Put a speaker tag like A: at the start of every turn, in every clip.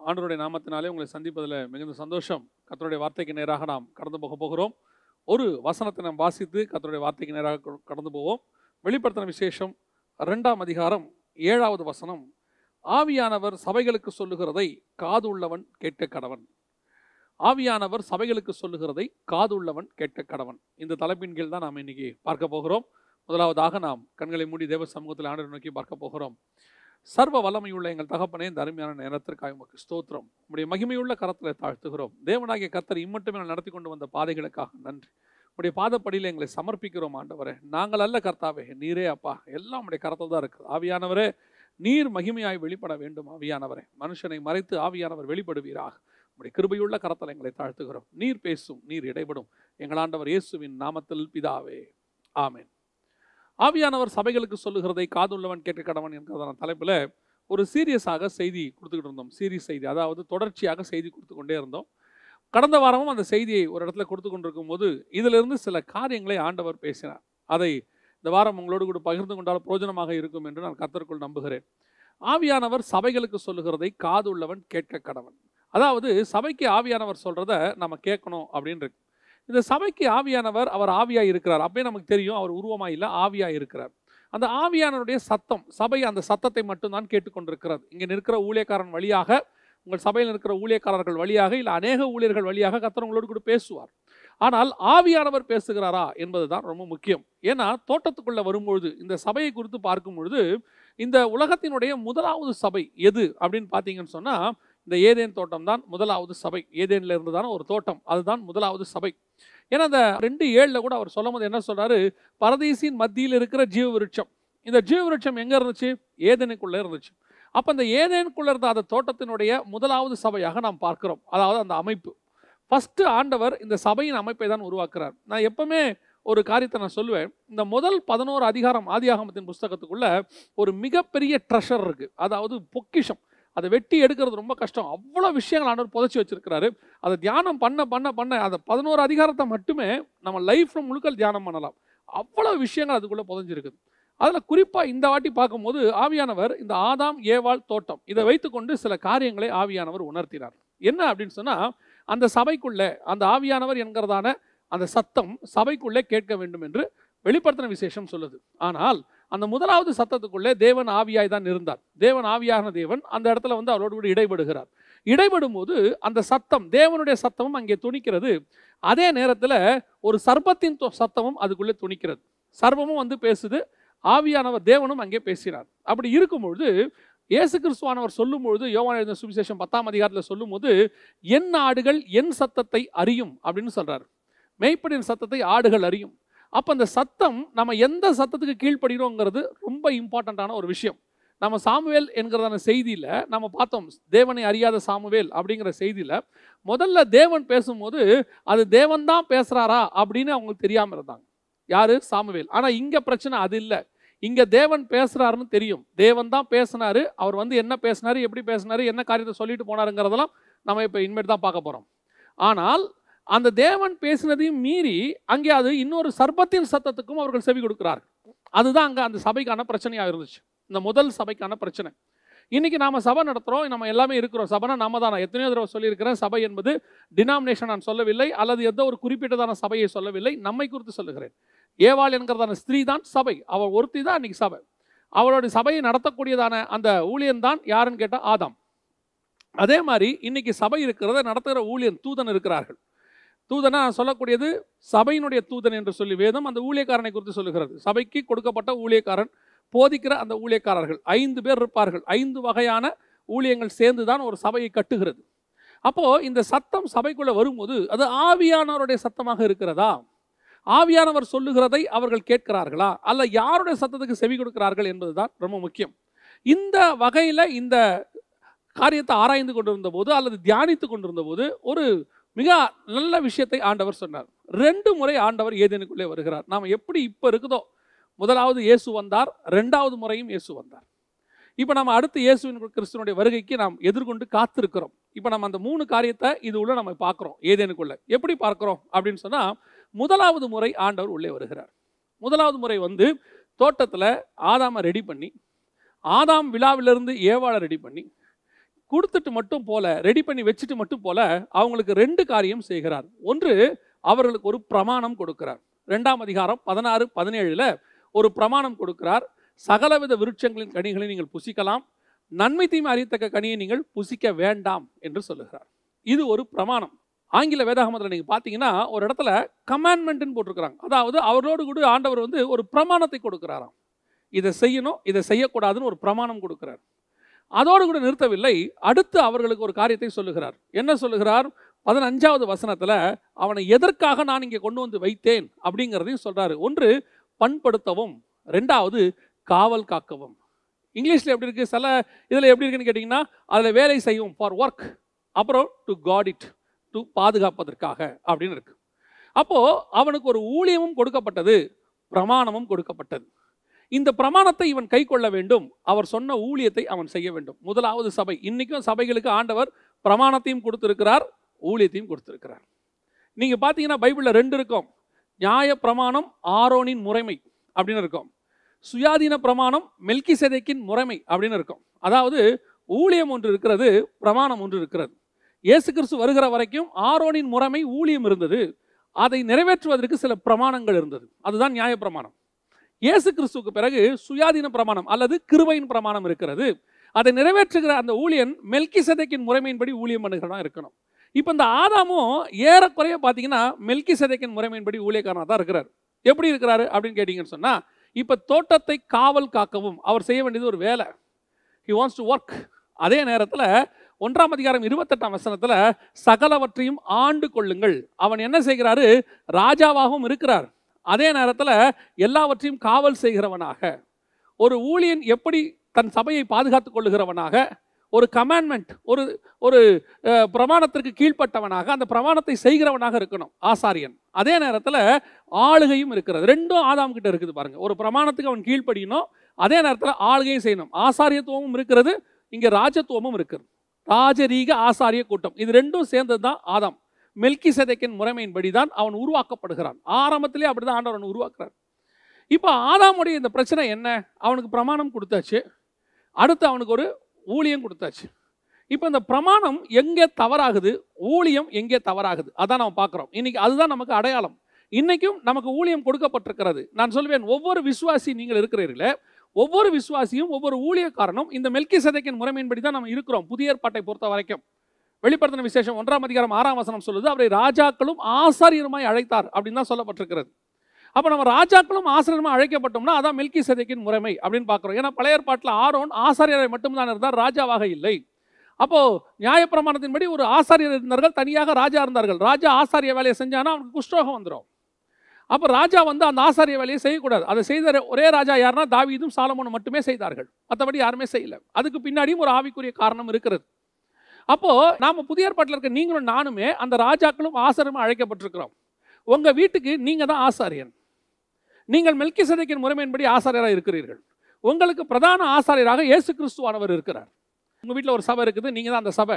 A: ஆண்டவருடைய நாமத்தினாலே உங்களை சந்திப்பதில் மிகுந்த சந்தோஷம். கர்த்தருடைய வார்த்தைக்கு நேராக நாம் கடந்து போகிறோம். ஒரு வசனத்தை நாம் வாசித்து கர்த்தருடைய வார்த்தைக்கு நேராக கடந்து போவோம். வெளிப்படுத்தின விசேஷம் 2ஆம் அதிகாரம் 7வது வசனம். ஆவியானவர் சபைகளுக்கு சொல்லுகிறதை காது உள்ளவன் கேட்க கடவன். ஆவியானவர் சபைகளுக்கு சொல்லுகிறதை காது உள்ளவன் கேட்க கடவன். இந்த தலைப்பின் கீழ் தான் நாம் இன்னைக்கு பார்க்க போகிறோம். முதலாவதாக நாம் கண்களை மூடி தேவ சமூகத்தில் ஆண்டவரை நோக்கி பார்க்க போகிறோம். சர்வ வல்லமையுள்ள எங்கள் தகப்பனே, இந்த அருமையான நேரத்திற்காக உமக்கு ஸ்தோத்திரம். உம்முடைய மகிமையுள்ள கரத்தில் தாழ்த்துகிறோம். தேவனாகிய கர்த்தர் இம்மட்டுமே நடத்தி கொண்டு வந்த பாதைகளுக்காக நன்றி. உடைய பாதப்படியில் எங்களை சமர்ப்பிக்கிறோம் ஆண்டவரே. நாங்கள் அல்ல கர்த்தாவே, நீரே அப்பா. எல்லாம் உடைய கரத்தில் தான் இருக்குது. ஆவியானவரே, நீர் மகிமையாய் வெளிப்பட வேண்டும். ஆவியானவரே, மனுஷனை மறைத்து ஆவியானவர் வெளிப்படுவீராக. உடைய கிருபையுள்ள கரத்தில் எங்களை தாழ்த்துகிறோம். நீர் பேசும், நீர் இடைபடும். எங்கள் ஆண்டவர் இயேசுவின் நாமத்தில் பிதாவே, ஆமென். ஆவியானவர் சபைகளுக்கு சொல்லுகிறதை காதுள்ளவன் கேட்க கடவன் என்கிறதான தலைப்பில் ஒரு சீரியஸாக செய்தி கொடுத்துக்கிட்டு இருந்தோம். சீரியஸ் செய்தி, அதாவது தொடர்ச்சியாக செய்தி கொடுத்து கொண்டே இருந்தோம். கடந்த வாரமும் அந்த செய்தியை ஒரு இடத்துல கொடுத்து கொண்டிருக்கும் போது இதிலிருந்து சில காரியங்களை ஆண்டவர் பேசினார். அதை இந்த வாரம் உங்களோடு கூட பகிர்ந்து கொண்டால் பிரயோஜனமாக இருக்கும் என்று நான் கர்த்தருக்குள் நம்புகிறேன். ஆவியானவர் சபைகளுக்கு சொல்லுகிறதை காது உள்ளவன் கேட்க கடவன். அதாவது சபைக்கு ஆவியானவர் சொல்கிறத நம்ம கேட்கணும் அப்படின்னு இருக்கு. இந்த சபைக்கு ஆவியானவர், அவர் ஆவியாக இருக்கிறார். அப்பயே நமக்கு தெரியும் அவர் உருவமாக இல்லை, ஆவியாக இருக்கிறார். அந்த ஆவியானவருடைய சத்தம், சபை அந்த சத்தத்தை மட்டும்தான் கேட்டுக்கொண்டிருக்கிறது. இங்கே நிற்கிற ஊழியக்காரன் வழியாக, உங்கள் சபையில் இருக்கிற ஊழியக்காரர்கள் வழியாக, இல்லை அநேக ஊழியர்கள் வழியாக கர்த்தர் உங்களோடு கூட பேசுவார். ஆனால் ஆவியானவர் பேசுகிறாரா என்பது தான் ரொம்ப முக்கியம். ஏன்னா தோட்டத்துக்குள்ளே வரும்பொழுது, இந்த சபையை குறித்து பார்க்கும் பொழுது, இந்த உலகத்தினுடைய முதலாவது சபை எது அப்படின்னு பார்த்தீங்கன்னு சொன்னால், இந்த ஏதேன் தோட்டம் தான் முதலாவது சபை. ஏதேனில் இருந்து தானே ஒரு தோட்டம், அதுதான் முதலாவது சபை. ஏன்னா அந்த 2:7 கூட அவர் சொல்லும் போது என்ன சொல்றாரு, பரதீசின் மத்தியில் இருக்கிற ஜீவ விருட்சம். இந்த ஜீவ விருட்சம் எங்கே இருந்துச்சு? ஏதேனுக்குள்ளே இருந்துச்சு. அப்போ அந்த ஏதேனுக்குள்ளே இருந்த அந்த தோட்டத்தினுடைய முதலாவது சபையாக நாம் பார்க்கிறோம். அதாவது அந்த அமைப்பு. ஃபஸ்ட்டு ஆண்டவர் இந்த சபையின் அமைப்பை தான் உருவாக்குறார். நான் எப்பவுமே ஒரு காரியத்தை நான் சொல்லுவேன். இந்த முதல் 11 அதிகாரம் ஆதியாகமத்தின் புஸ்தகத்துக்குள்ள ஒரு மிகப்பெரிய ட்ரெஷர் இருக்குது. அதாவது பொக்கிஷம். அதை வெட்டி எடுக்கிறது ரொம்ப கஷ்டம். அவ்வளோ விஷயங்கள் ஆண்டவர் புதைச்சி வச்சிருக்கிறாரு. அதை தியானம் பண்ண பண்ண பண்ண அந்த 11 அதிகாரத்தை மட்டுமே நம்ம லைஃப்ல முழுக்க தியானம் பண்ணலாம். அவ்வளோ விஷயங்கள் அதுக்குள்ளே புதைஞ்சிருக்குது. அதில் குறிப்பாக இந்த வாட்டி பார்க்கும்போது ஆவியானவர் இந்த ஆதாம் ஏவாள் தோட்டம் இதை வைத்துக்கொண்டு சில காரியங்களை ஆவியானவர் உணர்த்தினார். என்ன அப்படின்னு சொன்னால், அந்த சபைக்குள்ளே அந்த ஆவியானவர் என்கிறதான அந்த சத்தம் சபைக்குள்ளே கேட்க வேண்டும் என்று வெளிப்படுத்தின விசேஷம் சொல்லுது. ஆனால் அந்த முதலாவது சத்தத்துக்குள்ளே தேவன் ஆவியாய் தான் இருந்தார். தேவன் ஆவியான தேவன் அந்த இடத்துல வந்து அவரோடு கூட இடைபடுகிறார். இடைபடும் போது அந்த சத்தம், தேவனுடைய சத்தமும் அங்கே துணிக்கிறது. அதே நேரத்தில் ஒரு சர்ப்பத்தின் சத்தமும் அதுக்குள்ளே துணிக்கிறது. சர்வமும் வந்து பேசுது, ஆவியானவர் தேவனும் அங்கே பேசினார். அப்படி இருக்கும்பொழுது இயேசு கிறிஸ்துவானவர் சொல்லும்பொழுது, யோவான் எழுதின சுவிசேஷம் 10ஆம் அதிகாரத்தில் சொல்லும்போது, என் ஆடுகள் என் சத்தத்தை அறியும் அப்படின்னு சொல்றாரு. மேய்ப்பனின் சத்தத்தை ஆடுகள் அறியும். அப்போ அந்த சத்தம் நம்ம எந்த சத்தத்துக்கு கீழ்ப்படுகிறோங்கிறது ரொம்ப இம்பார்ட்டண்ட்டான ஒரு விஷயம். நம்ம சாமுவேல் என்கிறதான செய்தியில் நம்ம பார்த்தோம், தேவனை அறியாத சாமுவேல் அப்படிங்கிற செய்தியில் முதல்ல தேவன் பேசும்போது அது தேவன் தான் பேசுகிறாரா அப்படின்னு அவங்களுக்கு தெரியாமல் இருந்தாங்க. யார்? சாமுவேல். ஆனால் இங்கே பிரச்சனை அது இல்லை. இங்கே தேவன் பேசுகிறாருன்னு தெரியும். தேவன் தான் பேசினார். அவர் வந்து என்ன பேசினார், எப்படி பேசினார், என்ன காரியத்தை சொல்லிட்டு போனாருங்கிறதெல்லாம் நம்ம இப்போ இனிமேல் தான் பார்க்க போகிறோம். ஆனால் அந்த தேவன் பேசினதையும் மீறி அங்கே அது இன்னொரு சர்ப்பத்தின் சத்தத்துக்கும் அவர்கள் செவி கொடுக்கிறார்கள். அதுதான் அங்கே அந்த சபைக்கான பிரச்சனையாக இருந்துச்சு. இந்த முதல் சபைக்கான பிரச்சனை. இன்னைக்கு நாம சபை நடத்துகிறோம், நம்ம எல்லாமே இருக்கிறோம். சபைனா நாம தான். நான் எத்தனையோ தடவை சொல்லியிருக்கிறேன், சபை என்பது டினாமினேஷன் நான் சொல்லவில்லை, அல்லது எந்த ஒரு குறிப்பிட்டதான சபையை சொல்லவில்லை, நம்மை குறித்து சொல்லுகிறேன். ஏவாள் என்கிறதான ஸ்திரீ தான் சபை. அவள் ஒருத்தி தான் இன்னைக்கு சபை. அவளுடைய சபையை நடத்தக்கூடியதான அந்த ஊழியன் தான் யாருன்னு கேட்டால் ஆதாம். அதே மாதிரி இன்னைக்கு சபை இருக்கிறத நடத்துகிற ஊழியன், தூதன் இருக்கிறார்கள். தூதனா சொல்லக்கூடியது சபையினுடைய தூதன் என்று சொல்லி வேதம் அந்த ஊழியக்காரனை குறித்து சொல்லுகிறது. சபைக்கு கொடுக்கப்பட்ட ஊழியக்காரன், போதிக்கிற அந்த ஊழியக்காரர்கள் 5 பேர் இருப்பார்கள். 5 வகையான ஊழியங்கள் சேர்ந்து தான் ஒரு சபையை கட்டுகிறது. அப்போது இந்த சத்தம் சபைக்குள்ளே வரும்போது அது ஆவியானவருடைய சத்தமாக இருக்கிறதா? ஆவியானவர் சொல்லுகிறதை அவர்கள் கேட்கிறார்களா? அல்ல யாருடைய சத்தத்துக்கு செவி கொடுக்கிறார்கள் என்பது தான் ரொம்ப முக்கியம். இந்த வகையில் இந்த காரியத்தை ஆராய்ந்து கொண்டிருந்த போது அல்லது தியானித்து கொண்டிருந்த போது ஒரு மிக நல்ல விஷயத்தை ஆண்டவர் சொன்னார். 2 முறை ஆண்டவர் ஏதேனுக்குள்ளே வருகிறார். நாம் எப்படி இப்போ இருக்குதோ, முதலாவது இயேசு வந்தார், 2வது முறையும் இயேசு வந்தார். இப்போ நம்ம அடுத்து இயேசுவின் கிறிஸ்துவனுடைய வருகைக்கு நாம் எதிர்கொண்டு காத்திருக்கிறோம். இப்போ நம்ம அந்த 3 காரியத்தை இது உள்ள நம்ம பார்க்குறோம். ஏதேனுக்குள்ளே எப்படி பார்க்குறோம் அப்படின்னு சொன்னால், முதலாவது முறை ஆண்டவர் உள்ளே வருகிறார். முதலாவது முறை வந்து தோட்டத்தில் ஆதாமை ரெடி பண்ணி, ஆதாம் விழாவிலிருந்து ஏவாளை ரெடி பண்ணி, கொடுத்துட்டு மட்டும் போல, ரெடி பண்ணி வச்சுட்டு மட்டும் போல, அவங்களுக்கு 2 காரியம் செய்கிறார். ஒன்று, அவர்களுக்கு ஒரு பிரமாணம் கொடுக்கிறார். 2ஆம் அதிகாரம் 16, 17ல ஒரு பிரமாணம் கொடுக்கிறார். சகலவித விருட்சங்களின் கனிகளை நீங்கள் புசிக்கலாம், நன்மை தீமை அறியத்தக்க கனியை நீங்கள் புசிக்க வேண்டாம் என்று சொல்லுகிறார். இது ஒரு பிரமாணம். ஆங்கில வேதாகமத்தில் நீங்கள் பார்த்தீங்கன்னா ஒரு இடத்துல கமாண்ட்மெண்ட்னு போட்டிருக்கிறாங்க. அதாவது அவரோடு கூட ஆண்டவர் ஒரு பிரமாணத்தை கொடுக்கிறாராம். இதை செய்யணும், இதை செய்யக்கூடாதுன்னு ஒரு பிரமாணம் கொடுக்கிறார். அதோடு கூட நிறுத்தவில்லை, அடுத்து அவர்களுக்கு ஒரு காரியத்தை சொல்லுகிறார். என்ன சொல்லுகிறார்? 15வது வசனத்தில் அவனை எதற்காக நான் இங்கே கொண்டு வந்து வைத்தேன் அப்படிங்கிறதையும் சொல்றாரு. ஒன்று, பண்படுத்தவும், 2வது காவல் காக்கவும். இங்கிலீஷில் எப்படி இருக்கு, சில இதில் எப்படி இருக்குன்னு கேட்டிங்கன்னா, அதில் வேலை செய்யும் ஃபார் ஒர்க், அப்புறம் டு காட் இட், டு பாதுகாப்பதற்காக அப்படின்னு இருக்கு. அப்போது அவனுக்கு ஒரு ஊழியமும் கொடுக்கப்பட்டது, பிரமாணமும் கொடுக்கப்பட்டது. இந்த பிரமாணத்தை இவன் கை கொள்ள வேண்டும், அவர் சொன்ன ஊழியத்தை அவன் செய்ய வேண்டும். முதலாவது சபை. இன்னைக்கும் சபைகளுக்கு ஆண்டவர் பிரமாணத்தையும் கொடுத்திருக்கிறார், ஊழியத்தையும் கொடுத்திருக்கிறார். நீங்க பார்த்தீங்கன்னா பைபிளில் 2 இருக்கும். நியாய பிரமாணம் ஆரோனின் முறைமை அப்படின்னு இருக்கும், சுயாதீன பிரமாணம் மெல்கிசேதேக்கின் முறைமை அப்படின்னு இருக்கும். அதாவது ஊழியம் ஒன்று இருக்கிறது, பிரமாணம் ஒன்று இருக்கிறது. இயேசு கிறிஸ்து வருகிற வரைக்கும் ஆரோனின் முறைமை ஊழியம் இருந்தது, அதை நிறைவேற்றுவதற்கு சில பிரமாணங்கள் இருந்தது, அதுதான் நியாய பிரமாணம். இயேசு கிறிஸ்துவுக்கு பிறகு சுயாதீன பிரமாணம் அல்லது கிருபையின் பிரமாணம் இருக்கிறது. அதை நிறைவேற்றுகிற அந்த ஊழியன் மெல்கிசேதேக்கின் முறைமையின்படி ஊழியம் பண்ணுகிறதா இருக்கணும். இப்போ இந்த ஆதாமும் ஏறக்குறைய பார்த்தீங்கன்னா மெல்கிசேதேக்கின் முறைமையின்படி ஊழியக்காரனாக தான் இருக்கிறார். எப்படி இருக்கிறாரு அப்படின்னு கேட்டிங்கன்னு சொன்னால், இப்போ தோட்டத்தை காவல் காக்கவும் அவர் செய்ய வேண்டியது ஒரு வேலை. He wants to work. அதே நேரத்தில் 1ஆம் அதிகாரம் 28ஆம் வசனத்தில் சகலவற்றையும் ஆண்டு கொள்ளுங்கள். அவன் என்ன செய்கிறாரு? ராஜாவாகவும் இருக்கிறார், அதே நேரத்தில் எல்லாவற்றையும் காவல் செய்கிறவனாக. ஒரு ஊழியன் எப்படி தன் சபையை பாதுகாத்துக் கொள்ளுகிறவனாக, ஒரு கமாண்ட்மெண்ட், ஒரு பிரமாணத்திற்கு கீழ்ப்பட்டவனாக, அந்த பிரமாணத்தை செய்கிறவனாக இருக்கணும் ஆசாரியன். அதே நேரத்தில் ஆளுகையும் இருக்கிறது. 2ம் ஆதாம் கிட்ட இருக்குது பாருங்க. ஒரு பிரமாணத்துக்கு அவன் கீழ்ப்படியணும், அதே நேரத்தில் ஆளுகையும் செய்யணும். ஆசாரியத்துவமும் இருக்கிறது, இங்கே ராஜத்துவமும் இருக்கிறது. ராஜரீக ஆசாரிய கூட்டம், இது 2ம் சேர்ந்தது தான் ஆதாம். மெல்கிசேதேக்கின் முறைமையின்படி தான் அவன் உருவாக்கப்படுகிறான். ஆரம்பத்திலே அப்படிதான் ஆண்டவர் அவன் உருவாக்குறார். இப்போ ஆதாமுடைய இந்த பிரச்சனை என்ன? அவனுக்கு பிரமாணம் கொடுத்தாச்சு, அடுத்து அவனுக்கு ஒரு ஊழியம் கொடுத்தாச்சு. இப்போ இந்த பிரமாணம் எங்கே தவறாகுது, ஊழியம் எங்கே தவறாகுது, அதான் நம்ம பார்க்குறோம். இன்னைக்கு அதுதான் நமக்கு அடையாளம். இன்னைக்கும் நமக்கு ஊழியம் கொடுக்கப்பட்டிருக்கிறது. நான் சொல்வேன், ஒவ்வொரு விசுவாசி நீங்கள் இருக்கிறீர்களே, ஒவ்வொரு விசுவாசியும் ஒவ்வொரு ஊழியக்காரனும் இந்த மெல்கிசேதேக்கின் முறைமையின்படி தான் நம்ம இருக்கிறோம். புதிய ஏற்பாட்டை பொறுத்த வரைக்கும் வெளிப்படுத்தின விசேஷம் 1ஆம் அதிகாரம் 6ஆம் வசனம் சொல்லுது, அவரை ராஜாக்களும் ஆசாரியருமாய் அழைத்தார் அப்படின்னு தான் சொல்லப்பட்டிருக்கிறது. அப்போ நம்ம ராஜாக்களும் ஆசாரியருமாய் அழைக்கப்பட்டோம்னா அதான் மெல்கிசேதேக்கின் முறைமை அப்படின்னு பார்க்குறோம். ஏன்னா பழைய ஏற்பாட்டில் ஆரோன் ஆசாரியரை மட்டும்தான் இருந்தார், ராஜாவாக இல்லை. அப்போது நியாயப்பிரமாணத்தின்படி ஒரு ஆசாரியர் இருந்தார்கள், தனியாக ராஜா இருந்தார்கள். ராஜா ஆசாரிய வேலையை செஞ்சானா அவனுக்கு குஷ்டரோகம் வந்துடும். அப்போ ராஜா அந்த ஆசாரிய வேலையை செய்யக்கூடாது. அதை செய்த ஒரே ராஜா யாருன்னா தாவீதும் சாலமோனும் மட்டுமே செய்தார்கள், மற்றபடி யாருமே செய்யலை. அதுக்கு பின்னாடியும் ஒரு ஆவிக்குரிய காரணம் இருக்கிறது. அப்போது நாம் புதிய ஏற்பாட்டில் இருக்க நீங்களும் நானுமே அந்த ராஜாக்களும் ஆசாரியரும் அழைக்கப்பட்டிருக்கிறோம். உங்கள் வீட்டுக்கு நீங்கள் தான் ஆசாரியன். நீங்கள் மெல்கிசேதேக்கின் முறைமையின்படி ஆசாரியராக இருக்கிறீர்கள். உங்களுக்கு பிரதான ஆசாரியராக இயேசு கிறிஸ்துவானவர் இருக்கிறார். உங்கள் வீட்டில் ஒரு சபை இருக்குது, நீங்கள் தான் அந்த சபை.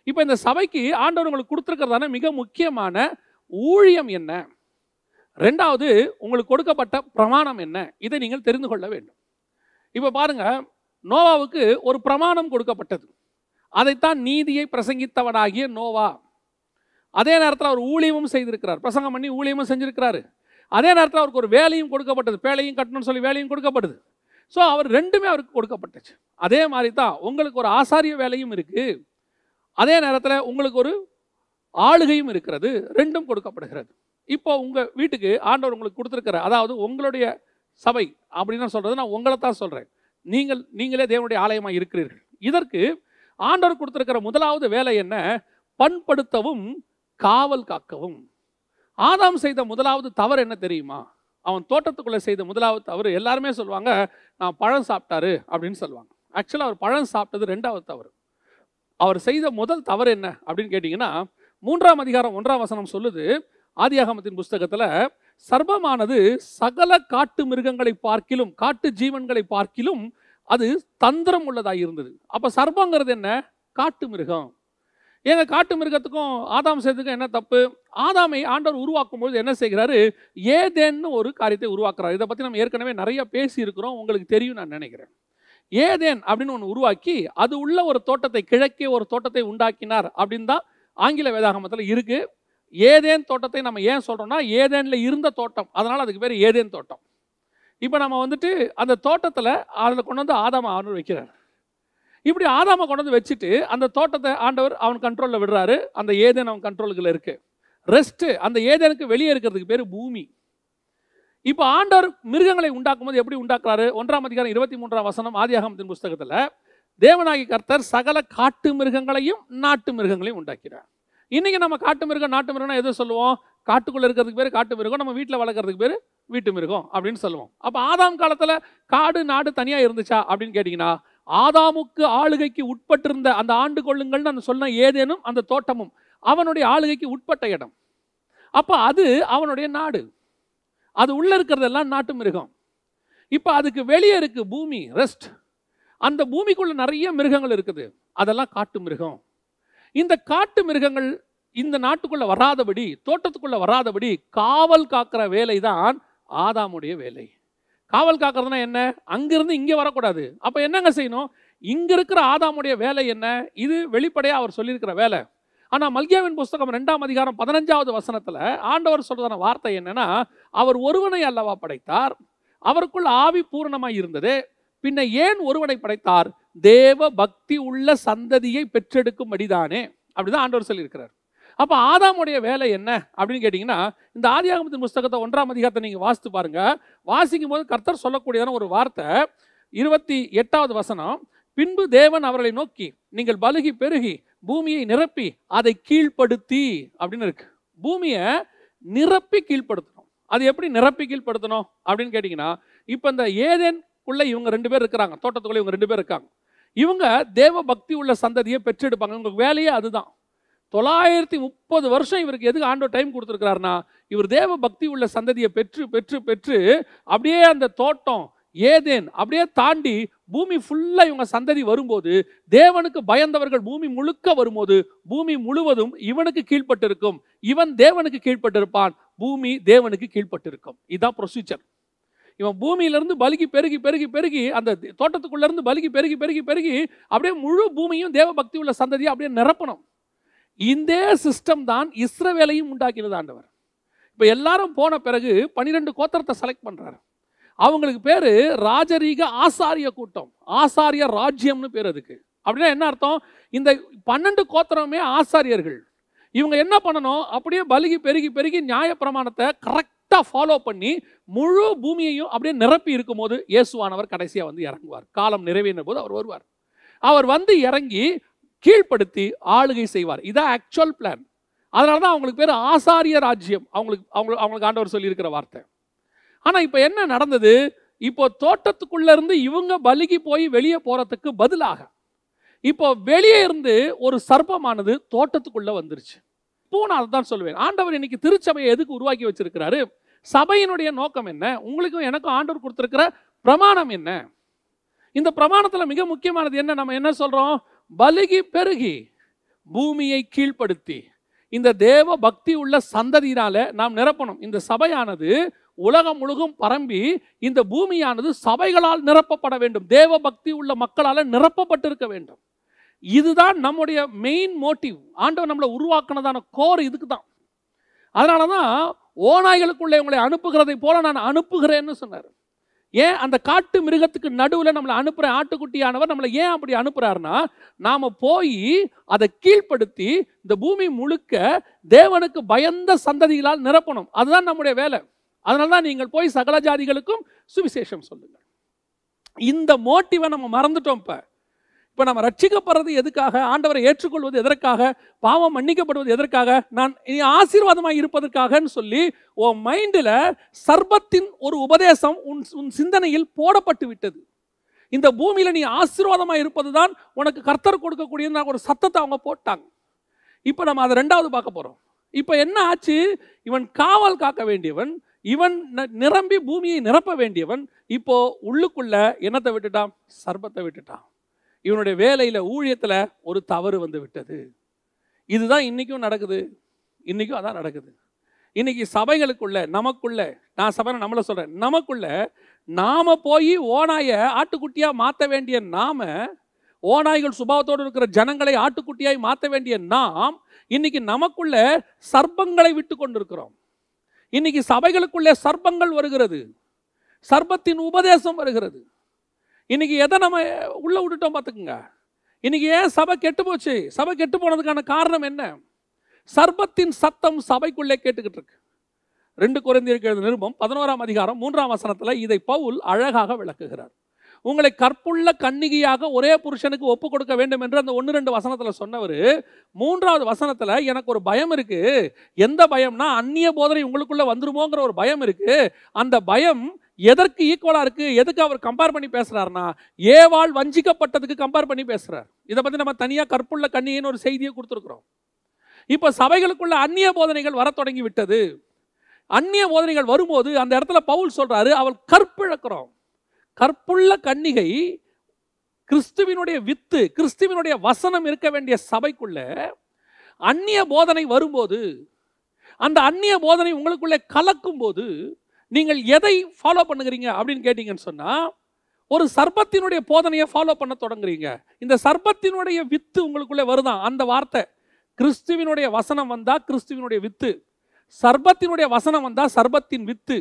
A: இப்போ இந்த சபைக்கு ஆண்டவர் உங்களுக்கு கொடுத்துருக்கிறதான மிக முக்கியமான ஊழியம் என்ன, 2வது உங்களுக்கு கொடுக்கப்பட்ட பிரமாணம் என்ன, இதை நீங்கள் தெரிந்து கொள்ள வேண்டும். இப்போ பாருங்கள், நோவாவுக்கு ஒரு பிரமாணம் கொடுக்கப்பட்டது. அதைத்தான் நீதியை பிரசங்கித்தவனாகிய நோவா. அதே நேரத்தில் அவர் ஊழியமும் செய்திருக்கிறார், பிரசங்கம் பண்ணி ஊழியமும் செஞ்சிருக்கிறாரு. அதே நேரத்தில் அவருக்கு ஒரு வேலையும் கொடுக்கப்பட்டது, பேழையும் கட்டணும்னு சொல்லி வேலையும் கொடுக்கப்படுது. ஸோ அவர் 2மே அவருக்கு கொடுக்கப்பட்டுச்சு. அதே மாதிரி தான் உங்களுக்கு ஒரு ஆசாரிய வேலையும் இருக்குது, அதே நேரத்தில் உங்களுக்கு ஒரு ஆளுகையும் இருக்கிறது, 2ம் கொடுக்கப்படுகிறது. இப்போ உங்கள் வீட்டுக்கு ஆண்டவர் உங்களுக்கு கொடுத்துருக்கிற, அதாவது உங்களுடைய சபை அப்படின்னு சொல்கிறது, நான் உங்களை தான் சொல்கிறேன். நீங்களே தேவனுடைய ஆலயமாக இருக்கிறீர்கள். இதற்கு ஆண்டவர் கொடுத்திருக்கிற முதலாவது வேலை என்ன? பண்படுத்தவும் காவல் காக்கவும். ஆதாம் செய்த முதலாவது தவறு என்ன தெரியுமா? அவன் தோட்டத்துக்குள்ளே செய்த முதலாவது தவறு, எல்லாருமே சொல்லுவாங்க நான் பழம் சாப்பிட்டாரு அப்படின்னு சொல்லுவாங்க. ஆக்சுவலாக அவர் பழம் சாப்பிட்டது 2வது தவறு. அவர் செய்த முதல் தவறு என்ன அப்படின்னு கேட்டிங்கன்னா, 3ஆம் அதிகாரம் 1ஆம் வசனம் சொல்லுது, ஆதியாகமத்தின் புஸ்தகத்தில், சர்ப்பமானது சகல காட்டு மிருகங்களை பார்க்கிலும், காட்டு ஜீவன்களை பார்க்கிலும் அது தந்திரம் உள்ளதாக இருந்தது. அப்போ சர்ப்பங்கிறது என்ன? காட்டு மிருகம். ஏங்க காட்டு மிருகத்துக்கும் ஆதாம் செய்ததுக்கும் என்ன தப்பு? ஆதாமை ஆண்டவர் உருவாக்கும் பொழுது என்ன செய்கிறாரு? ஏதேன்னு ஒரு காரியத்தை உருவாக்குறாரு. இதை பற்றி நம்ம ஏற்கனவே நிறைய பேசி இருக்கிறோம், உங்களுக்கு தெரியும் நான் நினைக்கிறேன். ஏதேன் அப்படின்னு ஒன்று உருவாக்கி அது உள்ள ஒரு தோட்டத்தை, கிழக்கே ஒரு தோட்டத்தை உண்டாக்கினார் அப்படின்னு தான் ஆங்கில வேதாகமத்தில் இருக்கு. ஏதேன் தோட்டத்தை நம்ம ஏன் சொல்றோம்னா, ஏதேன்ல இருந்த தோட்டம், அதனால அதுக்கு பேர் ஏதேன் தோட்டம். இப்போ நம்ம வந்துட்டு அந்த தோட்டத்தில் அதில் கொண்டு வந்து ஆதாம ஆண்டவர் வைக்கிறார். இப்படி ஆதாம கொண்டு வந்து வச்சுட்டு அந்த தோட்டத்தை ஆண்டவர் அவன் கண்ட்ரோலில் விடுறாரு. அந்த ஏதேன் அவன் கண்ட்ரோலுக்குள்ள இருக்கு. ரெஸ்ட்டு அந்த ஏதேனுக்கு வெளியே இருக்கிறதுக்கு பேர் பூமி. இப்போ ஆண்டவர் மிருகங்களை உண்டாக்கும் போது எப்படி உண்டாக்குறாரு? 1ஆம் அதிகாரம் 23ஆம் வசனம் ஆதியாகமத்தின் புஸ்தகத்தில், தேவனாகி கர்த்தர் சகல காட்டு மிருகங்களையும் நாட்டு மிருகங்களையும் உண்டாக்கிறார். இன்னைக்கு நம்ம காட்டு மிருகம் நாட்டு மிருகம்னா எதை சொல்லுவோம்? காட்டுக்குள்ள இருக்கிறதுக்கு பேர் காட்டு மிருகம், நம்ம வீட்டில் வளர்க்கறதுக்கு பேர் வீட்டு மிருகம் அப்படின்னு சொல்லுவோம். அப்போ ஆதாம் காலத்தில் காடு நாடு தனியாக இருந்துச்சா அப்படின்னு கேட்டிங்கன்னா, ஆதாமுக்கு ஆளுகைக்கு உட்பட்டிருந்த அந்த ஆண்டு கொள்ளுங்கள்னு அந்த சொன்ன ஏதேனும் அந்த தோட்டமும் அவனுடைய ஆளுகைக்கு உட்பட்ட இடம். அப்போ அது அவனுடைய நாடு, அது உள்ள இருக்கிறதெல்லாம் நாட்டு மிருகம். இப்போ அதுக்கு வெளியே இருக்கு பூமி, ரெஸ்ட். அந்த பூமிக்குள்ள நிறைய மிருகங்கள் இருக்குது, அதெல்லாம் காட்டு மிருகம். இந்த காட்டு மிருகங்கள் இந்த நாட்டுக்குள்ள வராதபடி, தோட்டத்துக்குள்ள வராதபடி காவல் காக்கிற வேலை தான் ஆதாமுடைய வேலை. காவல் காக்கிறதுனா என்ன? அங்கிருந்து இங்கே வரக்கூடாது. அப்போ என்னங்க செய்யணும்? இங்க இருக்கிற ஆதாமுடைய வேலை என்ன? இது வெளிப்படையாக அவர் சொல்லியிருக்கிற வேலை. ஆனால் மல்கியாவின் புஸ்தகம் 2ஆம் அதிகாரம் 15வது வசனத்தில் ஆண்டவர் சொல்றதான வார்த்தை என்னன்னா, அவர் ஒருவனை அல்லவா படைத்தார், அவருக்குள் ஆவி பூரணமாய் இருந்தது, பின்ன ஏன் ஒருவனை படைத்தார்? தேவ பக்தி உள்ள சந்ததியை பெற்றெடுக்கும்படிதானே. அப்படிதான் ஆண்டவர் சொல்லியிருக்கிறார். அப்போ ஆதாமுடைய வேலை என்ன அப்படின்னு கேட்டிங்கன்னா, இந்த ஆதியாகமத்தின் புஸ்தகத்தை 1ஆம் அதிகாரத்தை நீங்கள் வாசித்து பாருங்க. வாசிக்கும் போது கர்த்தர் சொல்லக்கூடியதான ஒரு வார்த்தை 28வது வசனம், பின்பு தேவன் அவர்களை நோக்கி, நீங்கள் பலுகி பெருகி பூமியை நிரப்பி அதை கீழ்ப்படுத்தி அப்படின்னு இருக்கு. பூமியை நிரப்பி கீழ்ப்படுத்தணும். அது எப்படி நிரப்பி கீழ்ப்படுத்தணும் அப்படின்னு கேட்டிங்கன்னா, இப்போ இந்த ஏதேனுக்குள்ள இவங்க 2 பேர் இருக்கிறாங்க, தோட்டத்துக்குள்ள இவங்க 2 பேர் இருக்காங்க. இவங்க தேவ பக்தி உள்ள சந்ததியை பெற்றெடுப்பாங்க. இவங்க வேலையே அதுதான். 930 வருஷம் இவருக்கு எதுக்கு ஆண்டவர் டைம் கொடுத்துருக்கிறாருன்னா, இவர் தேவ பக்தி உள்ள சந்ததியை பெற்று பெற்று பெற்று அப்படியே அந்த தோட்டம் ஏதேன் அப்படியே தாண்டி பூமி ஃபுல்லாக இவங்க சந்ததி வரும்போது, தேவனுக்கு பயந்தவர்கள் பூமி முழுக்க வரும்போது, பூமி முழுவதும் இவனுக்கு கீழ்பட்டிருக்கும், இவன் தேவனுக்கு கீழ்பட்டிருப்பான், பூமி தேவனுக்கு கீழ்பட்டிருக்கும். இதுதான் ப்ரொசீஜர். இவன் பூமியிலிருந்து பலுகி பெருகி பெருகி பெருகி அந்த தோட்டத்துக்குள்ள இருந்து பலுகி பெருகி பெருகி பெருகி அப்படியே முழு பூமியும் தேவ பக்தி உள்ள சந்ததியை அப்படியே நிரப்பணும். இந்த சிஸ்டம் தான் இஸ்ரவேலையும் உண்டாக்கினது ஆண்டவர். இப்போ எல்லாரும் போன பிறகு 12 கோத்திரத்தை செலக்ட் பண்றாரு. அவங்களுக்கு பேரு ராஜரீக ஆசாரிய கூட்டம், ஆசாரிய ராஜ்யம்னு பேர் அதுக்கு. அப்படின்னா என்ன அர்த்தம்? இந்த 12 கோத்திரமே ஆசாரியர்கள். இவங்க என்ன பண்ணணும்? அப்படியே பலுகி பெருகி பெருகி நியாய பிரமாணத்தை கரெக்டாக ஃபாலோ பண்ணி முழு பூமியையும் அப்படியே நிரப்பி இருக்கும் போது இயேசுவானவர் கடைசியாக வந்து இறங்குவார். காலம் நிறைவேறின போது அவர் வருவார். அவர் வந்து இறங்கி கீழ்ப்படுத்தி ஆளுகை செய்வார். இதான் ஆக்சுவல் பிளான். அதனால தான் அவங்களுக்கு பேர் ஆசாரிய ராஜ்யம். அவங்களுக்கு ஆண்டவர் சொல்லியிருக்கிற வார்த்தை. ஆனால் இப்போ என்ன நடந்தது? இப்போ தோட்டத்துக்குள்ள இருந்து இவங்க பலுகி போய் வெளியே போறதுக்கு பதிலாக இப்போ வெளியே இருந்து ஒரு சர்ப்பமானது தோட்டத்துக்குள்ள வந்துருச்சு. இப்போ நான் அதை தான் சொல்லுவேன். ஆண்டவர் இன்னைக்கு திருச்சபையை எதுக்கு உருவாக்கி வச்சிருக்கிறாரு? சபையினுடைய நோக்கம் என்ன? உங்களுக்கும் எனக்கும் ஆண்டவர் கொடுத்திருக்கிற பிரமாணம் என்ன? இந்த பிரமாணத்தில் மிக முக்கியமானது என்ன? நம்ம என்ன சொல்றோம்? பலுகி பெருகி பூமியை கீழ்ப்படுத்தி இந்த தேவ பக்தி உள்ள சந்ததியினால நாம் நிரப்பணும். இந்த சபையானது உலகம் முழுதும் பரம்பி இந்த பூமியானது சபைகளால் நிரப்பப்பட வேண்டும், தேவ பக்தி உள்ள மக்களால் நிரப்பப்பட்டிருக்க வேண்டும். இதுதான் நம்முடைய மெயின் மோட்டிவ். ஆண்டவர் நம்மளை உருவாக்குனதான கோர் இதுக்கு தான். அதனால தான் ஓநாய்களுக்குள்ளே உங்களை அனுப்புகிறதை போல நான் அனுப்புகிறேன்னு சொன்னார். ஏன் அந்த காட்டு மிருகத்துக்கு நடுவில் நம்மளை அனுப்புகிற ஆட்டுக்குட்டியானவர் நம்மளை ஏன் அப்படி அனுப்புகிறாருன்னா, நாம் போய் அதை கீழ்ப்படுத்தி இந்த பூமி முழுக்க தேவனுக்கு பயந்த சந்ததிகளால் நிரப்பணும். அதுதான் நம்முடைய வேலை. அதனால தான் நீங்கள் போய் சகல ஜாதிகளுக்கும் சுவிசேஷம் சொல்லுங்கள். இந்த மோட்டிவை நம்ம மறந்துட்டோம். இப்போ நம்ம ரட்சிக்கப்படுறது எதுக்காக? ஆண்டவரை ஏற்றுக்கொள்வது எதற்காக? பாவம் மன்னிக்கப்படுவது எதற்காக? நான் இனி ஆசீர்வாதமாக இருப்பதற்காகன்னு சொல்லி உன் மைண்டில் சர்பத்தின் ஒரு உபதேசம் உன் சிந்தனையில் போடப்பட்டு விட்டது. இந்த பூமியில் நீ ஆசீர்வாதமாக இருப்பது தான் உனக்கு கர்த்தர் கொடுக்கக்கூடிய ஒரு சத்தத்தை அவங்க போட்டாங்க. இப்போ நம்ம அதை 2வது பார்க்க போகிறோம். இப்போ என்ன ஆச்சு? இவன் காவல் காக்க வேண்டியவன், இவன் நிரம்பி பூமியை நிரப்ப வேண்டியவன், இப்போ உள்ளுக்குள்ள என்னத்தை விட்டுட்டான்? சர்பத்தை விட்டுட்டான். இவனுடைய வேலையில் ஊழியத்தில் ஒரு தவறு வந்து விட்டது. இதுதான் இன்றைக்கும் நடக்குது. இன்றைக்கும் அதான் நடக்குது. இன்னைக்கு சபைகளுக்குள்ள நமக்குள்ள, நான் சபை நம்மள சொல்றேன், நமக்குள்ள நாம போய் ஓநாயை ஆட்டுக்குட்டியா மாற்ற வேண்டிய நாம, ஓநாய்கள் சுபாவத்தோடு இருக்கிற ஜனங்களை ஆட்டுக்குட்டியாய் மாற்ற வேண்டிய நாம் இன்னைக்கு நமக்குள்ள சர்ப்பங்களை விட்டு கொண்டிருக்கிறோம். இன்னைக்கு சபைகளுக்குள்ளே சர்ப்பங்கள் வருகிறது, சர்ப்பத்தின் உபதேசம் வருகிறது. இன்னைக்கு எதை நம்ம உள்ள விட்டுட்டோம் பார்த்துக்குங்க. இன்னைக்கு ஏன் சபை கெட்டு போச்சு? சபை கெட்டு போனதுக்கான காரணம் என்ன? சர்ப்பத்தின் சத்தம் சபைக்குள்ளே கேட்டுக்கிட்டு இருக்கு. 2 கொரிந்தியருக்கு எழுதின நிருபம் 11ஆம் அதிகாரம் 3ஆம் வசனத்துல இதை பவுல் அழகாக விளக்குகிறார். உங்களை கற்புள்ள கன்னிகையாக ஒரே புருஷனுக்கு ஒப்பு கொடுக்க வேண்டும் என்று அந்த 1-2 வசனத்துல சொன்னவர் 3ஆவது வசனத்துல எனக்கு ஒரு பயம் இருக்கு. எந்த பயம்னா, அந்நிய போதனை உங்களுக்குள்ள வந்துருமோங்கிற ஒரு பயம் இருக்கு. அந்த பயம் எதற்கு ஈக்குவலா இருக்கு? எதுக்கு அவர் கம்பேர் பண்ணி பேசுறாருன்னா, ஏவாள் வஞ்சிக்கப்பட்டதுக்கு கம்பேர் பண்ணி பேசுறார். இதை பத்தி நம்ம தனியா கற்புள்ள கன்னிகைன்னு ஒரு செய்தியை கொடுத்துருக்கிறோம். இப்ப சபைகளுக்குள்ள அந்நிய போதனைகள் வர தொடங்கி விட்டது. அந்நிய போதனைகள் வரும்போது அந்த இடத்துல பவுல் சொல்றாரு, அவள் கற்பிழக்கிறோம். கற்புள்ள கன்னிகை கிறிஸ்துவினுடைய வித்து, கிறிஸ்துவினுடைய வசனம் இருக்க வேண்டிய சபைக்குள்ள அந்நிய போதனை வரும்போது, அந்த அந்நிய போதனை உங்களுக்குள்ளே கலக்கும் போது நீங்கள் எதை ஃபாலோ பண்ணுகிறீங்க அப்படின்னு கேட்டீங்கன்னு சொன்னா, ஒரு சர்ப்பத்தினுடைய போதனையை ஃபாலோ பண்ண தொடங்குறீங்க. இந்த சர்ப்பத்தினுடைய வித்து உங்களுக்குள்ளே வருதான். அந்த வார்த்தை, கிறிஸ்துவினுடைய வசனம் வந்தா கிறிஸ்துவினுடைய வித்து, சர்ப்பத்தினுடைய வசனம் வந்தா சர்ப்பத்தின் வித்து.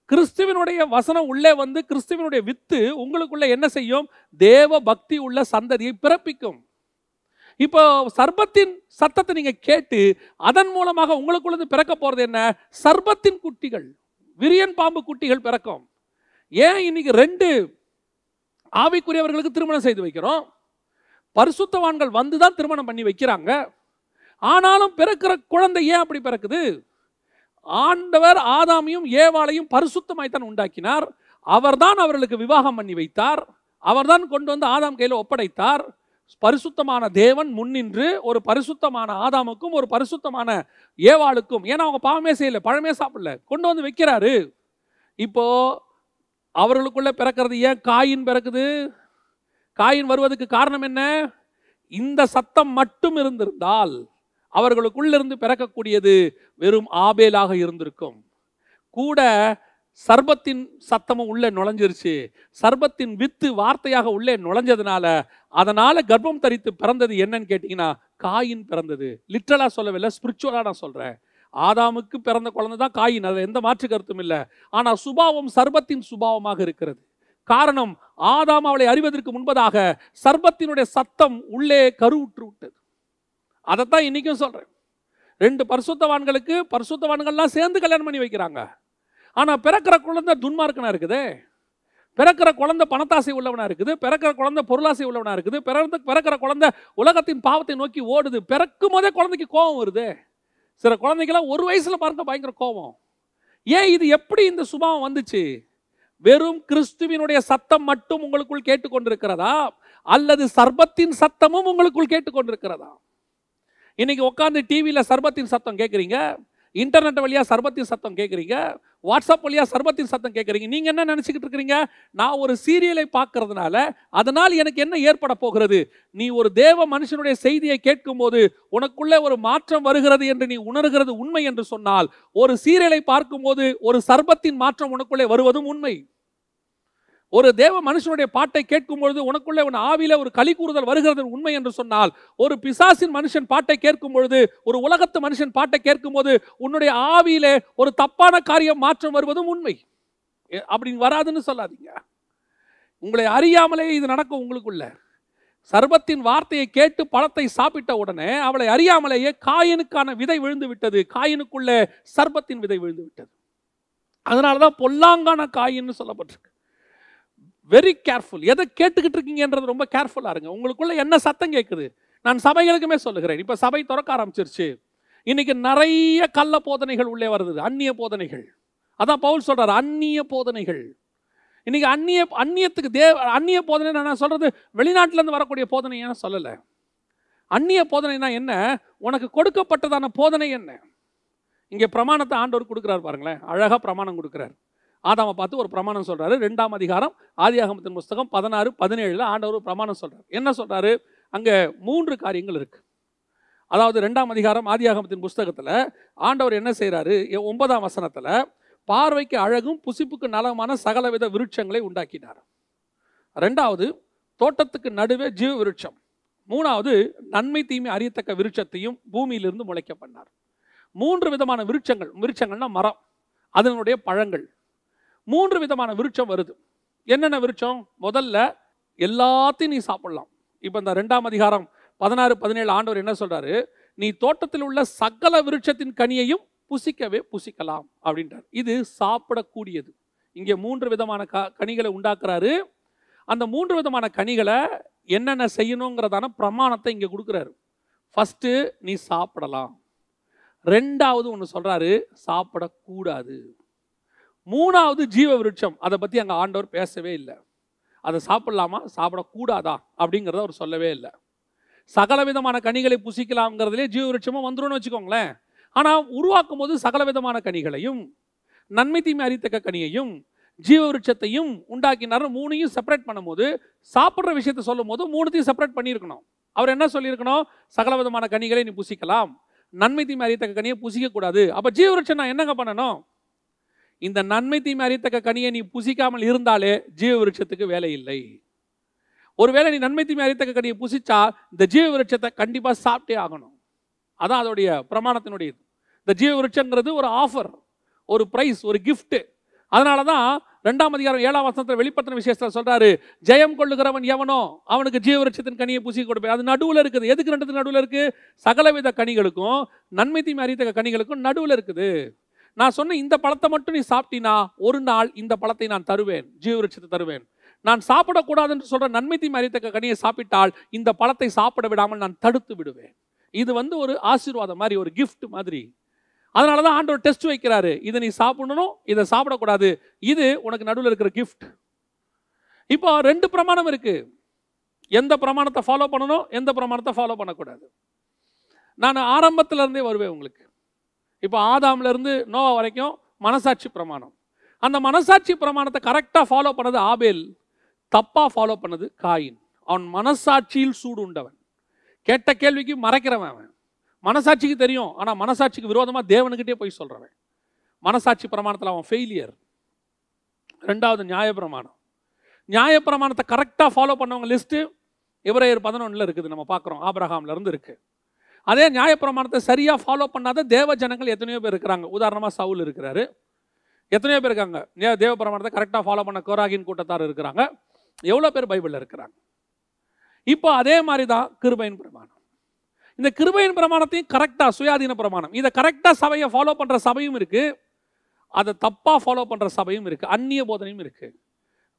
A: கிறிஸ்துவினுடைய வசனம் உள்ளே வந்து கிறிஸ்துவினுடைய வித்து உங்களுக்குள்ள என்ன செய்யும்? தேவ பக்தி உள்ள சந்ததியை பிறப்பிக்கும். இப்போ சர்ப்பத்தின் சத்தத்தை நீங்க கேட்டு அதன் மூலமாக உங்களுக்குள்ள பிறக்க போறது என்ன? சர்ப்பத்தின் குட்டிகள், விரியன் பாம்பு குட்டிகள் பிறக்கும். ஏன் இன்னைக்கு 2 ஆவிக்குரியவர்களுக்கு திருமணம் செய்து வைக்கிறோம்? பரிசுத்தவான்கள் வந்துதான் திருமணம் பண்ணி வைக்கிறாங்க. ஆனாலும் பிறக்கிற குழந்தை ஏன் அப்படி பிறக்குது? ஆண்டவர் ஆதாமையும் ஏவாளையும் பரிசுத்தமாய்த்தான் உண்டாக்கினார். அவர்தான் அவர்களுக்கு விவாகம் பண்ணி வைத்தார். அவர்தான் கொண்டு வந்து ஆதாம் கையில் ஒப்படைத்தார். பரிசுத்தமான தேவன் முன்னின்று ஒரு பரிசுத்தமான ஆதாமுக்கும் ஒரு பரிசுத்தமான ஏவாளுக்கும், ஏன்னா அவங்க பாவமே செய்யல, பழமே சாப்பிடல, கொண்டு வந்து வைக்கிறாரு. இப்போ அவர்களுக்குள்ள பிறக்கிறது ஏன் காயின் பிறக்குது? காயின் வருவதற்கு காரணம் என்ன? இந்த சத்தம் மட்டும் இருந்திருந்தால் அவர்களுக்குள்ளிருந்து பிறக்கக்கூடியது வெறும் ஆபேலாக இருந்திருக்கும். கூட சர்ப்பத்தின் சத்தமும் உள்ளே நுழைஞ்சிருச்சு. சர்ப்பத்தின் வித்து வார்த்தையாக உள்ளே நுழைஞ்சதுனால அதனால கர்ப்பம் தரித்து பிறந்தது என்னன்னு கேட்டீங்கன்னா, காயின் பிறந்தது. லிட்டரலா சொல்லவில்லை, ஸ்பிரிச்சுவலா நான் சொல்றேன். ஆதாமுக்கு பிறந்த குழந்தை தான் காயின், அதில் எந்த மாற்று கருத்தும் இல்லை. ஆனால் சுபாவம் சர்ப்பத்தின் சுபாவமாக இருக்கிறது. காரணம், ஆதாம் அவளை அறிவதற்கு முன்பதாக சர்ப்பத்தினுடைய சத்தம் உள்ளே கருவுற்று விட்டது. அதைத்தான் இன்னைக்கும் சொல்றேன். 2 பரிசுத்தவான்களுக்கு பரிசுத்தவான்கள்லாம் சேர்ந்து கல்யாணம் பண்ணி வைக்கிறாங்க. ஆனா பிறக்கிற குழந்தை துன்மார்க்கனா இருக்குது, பிறக்கிற குழந்தை பணத்தாசை உள்ளவனா இருக்குது, பிறக்கிற குழந்தை பொருளாசை உள்ளவனா இருக்குது, பிறக்கிற குழந்தை உலகத்தின் பாவத்தை நோக்கி ஓடுது. பிறக்கும் போதே குழந்தைக்கு கோபம் வருது. சில குழந்தைக்கெல்லாம் 1 வயசுல பார்க்க பயங்கர கோபம். ஏன் இது எப்படி இந்த சுபாவம் வந்துச்சு? வெறும் கிறிஸ்துவினுடைய சத்தம் மட்டும் உங்களுக்குள் கேட்டுக்கொண்டிருக்கிறதா, அல்லது சர்ப்பத்தின் சத்தமும் உங்களுக்குள் கேட்டுக்கொண்டிருக்கிறதா? இன்னைக்கு உட்காந்து டிவியில் சர்ப்பத்தின் சத்தம் கேட்குறீங்க, இன்டர்நெட் வழியா சர்ப்பத்தின் சத்தம் கேட்குறீங்க, வாட்ஸ்அப் வழியா சர்ப்பத்தின் சத்தம் கேட்குறீங்க. நீங்க என்ன நினைச்சுக்கிட்டு இருக்கிறீங்க? நான் ஒரு சீரியலை பார்க்கறதுனால அதனால் எனக்கு என்ன ஏற்பட போகிறது? நீ ஒரு தேவ மனுஷனுடைய செய்தியை கேட்கும் போது உனக்குள்ளே ஒரு மாற்றம் வருகிறது என்று நீ உணர்கிறது உண்மை என்று சொன்னால், ஒரு சீரியலை பார்க்கும் போது ஒரு சர்ப்பத்தின் மாற்றம் உனக்குள்ளே வருவதும் உண்மை. ஒரு தேவ மனுஷனுடைய பாட்டை கேட்கும் பொழுது உனக்குள்ளே உன் ஆவியில ஒரு களி கூறுதல் வருகிறது உண்மை என்று சொன்னால், ஒரு பிசாசின் மனுஷன் பாட்டை கேட்கும் பொழுது, ஒரு உலகத்து மனுஷன் பாட்டை கேட்கும் போது உன்னுடைய ஆவியிலே ஒரு தப்பான காரியம் மாற்றம் வருவதும் உண்மை. அப்படி வராதுன்னு சொல்லாதீங்க. உங்களை அறியாமலே இது நடக்கும். உங்களுக்குள்ள சர்ப்பத்தின் வார்த்தையை கேட்டு பழத்தை சாப்பிட்ட உடனே அவளை அறியாமலேயே காயினுக்கான விதை விழுந்து விட்டது. காயினுக்குள்ளே சர்ப்பத்தின் விதை விழுந்து விட்டது. அதனாலதான் பொல்லாங்கான காயின்னு சொல்லப்பட்டிருக்கு. Very careful. எதை கேட்டுக்கிட்டு இருக்கீங்கன்றது ரொம்ப கேர்ஃபுல்லா இருங்க. உங்களுக்குள்ள என்ன சத்தம் கேட்குது? நான் சபைகளுக்குமே சொல்லுகிறேன். இப்ப சபை திறக்க ஆரம்பிச்சிருச்சு. இன்னைக்கு நிறைய கள்ள போதனைகள் உள்ளே வருது, அந்நிய போதனைகள். அதான் பவுல் சொல்றாரு, அந்நிய போதனைகள். இன்னைக்கு அந்நியத்துக்கு அந்நிய போதனை நான் சொல்றது வெளிநாட்டுல இருந்து வரக்கூடிய போதனை சொல்லல. அந்நிய போதனைனா என்ன? உனக்கு கொடுக்கப்பட்டதான போதனை என்ன? இங்கே பிரமாணத்தை ஆண்டவர் கொடுக்கிறார் பாருங்களேன், அழகா பிரமாணம் கொடுக்கிறார். ஆதாமை பார்த்து ஒரு பிரமாணம் சொல்றாரு. 2ஆம் அதிகாரம் ஆதியாகமத்தின் புஸ்தகம் 16-17 ஆண்டவர் ஒரு பிரமாணம் சொல்றாரு. என்ன சொல்றாரு? அங்க 3 காரியங்கள் இருக்கு. அதாவது 2ஆம் அதிகாரம் ஆதியாகமத்தின் புஸ்தகத்தில் ஆண்டவர் என்ன செய்கிறாரு, 9ஆம் வசனத்தில் பார்வைக்கு அழகும் புசிப்புக்கு நலமான சகலவித விருட்சங்களை உண்டாக்கினார். 2வது தோட்டத்துக்கு நடுவே ஜீவ விருட்சம். 3வது நன்மை தீமை அறியத்தக்க விருட்சத்தையும் பூமியிலிருந்து முளைக்க பண்ணார். 3 விதமான விருட்சங்கள்னா மரம், அதனுடைய பழங்கள். 3 விதமான விருட்சம் வருது. என்னென்ன விருட்சம்? முதல்ல எல்லாத்தையும் நீ சாப்பிடலாம். இப்போ இந்த 2ஆம் அதிகாரம் 16, 17 ஆண்டவர் என்ன சொல்றாரு, நீ தோட்டத்தில் உள்ள சகல விருட்சத்தின் கனியையும் புசிக்கலாம் அப்படின்றார். இது சாப்பிடக்கூடியது. இங்கே 3 விதமான கனிகளை உண்டாக்குறாரு. அந்த 3 விதமான கனிகளை என்னென்ன செய்யணுங்கிறதான பிரமாணத்தை இங்கே கொடுக்குறாரு. ஃபர்ஸ்ட் நீ சாப்பிடலாம். 2வது ஒன்று சொல்றாரு, சாப்பிடக்கூடாது. 3வது ஜீவ விருட்சம், அதை பற்றி அங்கே ஆண்டவர் பேசவே இல்லை. அதை சாப்பிடலாமா சாப்பிடக்கூடாதா அப்படிங்கிறத அவர் சொல்லவே இல்லை. சகல விதமான கனிகளை புசிக்கலாம்ங்கிறதுலே ஜீவ விருட்சமும் வந்துரும்னு வச்சுக்கோங்களேன். ஆனால் உருவாக்கும் போது சகல விதமான கனிகளையும் நன்மை தீமை அறியத்தக்க கனியையும் ஜீவ விருட்சத்தையும் உண்டாக்கினார். 3ஐயும் செப்பரேட் பண்ணும்போது, சாப்பிட்ற விஷயத்தை சொல்லும் போது 3த்தையும் செப்பரேட் பண்ணியிருக்கணும். அவர் என்ன சொல்லியிருக்கணும், சகல விதமான கனிகளை நீ புசிக்கலாம், நன்மை தீமை அறியத்தக்க கனியை புசிக்கக்கூடாது. அப்போ ஜீவ விருட்சம் நான் என்னங்க பண்ணணும்? இந்த நன்மை தீமை அறியத்தக்க கனியை நீ புசிக்காமல் இருந்தாலே ஜீவ விருட்சத்துக்கு வேலை இல்லை. ஒருவேளை நீ நன்மை தீமை அறியத்தக்க கனியை புசிச்சா இந்த ஜீவ விருட்சத்தை கண்டிப்பாக சாப்பிட்டே ஆகணும். அதான் அதோடைய பிரமாணத்தினுடைய இது. இந்த ஜீவ விருட்சங்கிறது ஒரு ஆஃபர், ஒரு பிரைஸ், ஒரு கிஃப்ட். அதனால தான் 2ஆம் அதிகாரம் 7ஆம் வசனத்தில் வெளிப்படுத்தின விசேஷத்தில் சொல்றாரு, ஜெயம் கொள்ளுகிறவன் எவனோ அவனுக்கு ஜீவ விருட்சத்தின் கனியை புசி கொடுப்பேன். அது நடுவில் இருக்குது. எதுக்கு 2த்துக்கு நடுவில் இருக்கு? சகலவித கனிகளுக்கும் நன்மை தீமை அறியத்தக்க கனிகளுக்கும் நடுவில் இருக்குது. நான் சொன்ன இந்த பழத்தை மட்டும் நீ சாப்பிட்டினா ஒரு நாள் இந்த பழத்தை நான் தருவேன், ஜீவ விருட்சத்தை தருவேன். நான் சாப்பிடக்கூடாதுன்னு சொல்ற நன்மை தீமை அறியத்தக்க கனியை சாப்பிட்டால் இந்த பழத்தை சாப்பிட விடாமல் நான் தடுத்து விடுவேன். இது ஒரு ஆசீர்வாதம் மாதிரி, ஒரு கிஃப்ட் மாதிரி. அதனால தான் ஆண்டவர் டெஸ்ட் வைக்கிறாரு. இதை நீ சாப்பிடணும், இதை சாப்பிடக்கூடாது. இது உனக்கு நடுவில் இருக்கிற கிஃப்ட். இப்போ 2 பிரமாணம் இருக்கு. எந்த பிரமாணத்தை ஃபாலோ பண்ணணும், எந்த பிரமாணத்தை ஃபாலோ பண்ணக்கூடாது. நான் ஆரம்பத்துல இருந்தே வருவேன் உங்களுக்கு. இப்போ ஆதாம்ல இருந்து நோவா வரைக்கும் மனசாட்சி பிரமாணம். அந்த மனசாட்சி பிரமாணத்தை கரெக்டாக ஃபாலோ பண்ணது ஆபேல், தப்பாக ஃபாலோ பண்ணது காயின். அவன் மனசாட்சியில் சூடு உண்டவன், கேட்ட கேள்விக்கு மறைக்கிறவன். அவன் மனசாட்சிக்கு தெரியும், ஆனால் மனசாட்சிக்கு விரோதமாக தேவனுக்கிட்டே போய் சொல்கிறவன். மனசாட்சி பிரமாணத்தில் அவன் ஃபெயிலியர். 2வது நியாயப்பிரமாணம். நியாயப்பிரமாணத்தை கரெக்டாக ஃபாலோ பண்ணவங்க லிஸ்ட்டு எபிரேயர் 11 இருக்குது. நம்ம பார்க்குறோம், ஆபிரகாம்ல இருந்து இருக்கு. அதே நியாயப்பிரமாணத்தை சரியாக ஃபாலோ பண்ணாத தேவ ஜனங்கள் எத்தனையோ பேர் இருக்கிறாங்க. உதாரணமாக சவுல் இருக்கிறாரு, எத்தனையோ பேர் இருக்காங்க. தேவ பிரமாணத்தை கரெக்டாக ஃபாலோ பண்ண கோராகின் கூட்டத்தார் இருக்கிறாங்க. எவ்வளோ பேர் பைபிளில் இருக்கிறாங்க. இப்போ அதே மாதிரி தான் கிருபையின் பிரமாணம். இந்த கிருபையின் பிரமாணத்தையும் கரெக்டாக, சுயாதீன பிரமாணம், இதை கரெக்டாக சபையை ஃபாலோ பண்ணுற சபையும் இருக்குது, அதை தப்பாக ஃபாலோ பண்ணுற சபையும் இருக்குது, அந்நிய போதனையும் இருக்குது.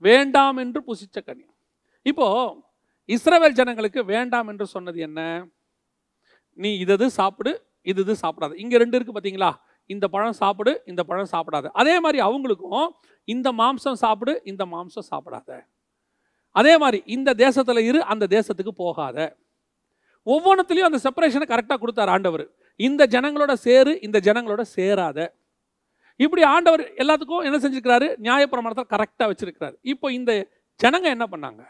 A: வேண்டாம் என்று புசிச்ச கனி. இப்போ இஸ்ரவேல் ஜனங்களுக்கு வேண்டாம் என்று சொன்னது என்ன? நீ இது சாப்பிடு, இது சாப்பிடாது. இங்கே 2 இருக்குது பார்த்தீங்களா, இந்த பழம் சாப்பிடு, இந்த பழம் சாப்பிடாத. அதே மாதிரி அவங்களுக்கும் இந்த மாம்சம் சாப்பிடு, இந்த மாம்சம் சாப்பிடாத. அதே மாதிரி இந்த தேசத்தில் இரு, அந்த தேசத்துக்கு போகாத. ஒவ்வொன்றுத்துலையும் அந்த செப்பரேஷனை கரெக்டாக கொடுத்தார் ஆண்டவர். இந்த ஜனங்களோட சேரு, இந்த ஜனங்களோட சேராத. இப்படி ஆண்டவர் எல்லாத்துக்கும் என்ன செஞ்சிருக்கிறாரு, நியாயப்பிரமாணத்தை கரெக்டாக வச்சிருக்கிறாரு. இப்போ இந்த ஜனங்க என்ன பண்ணாங்க,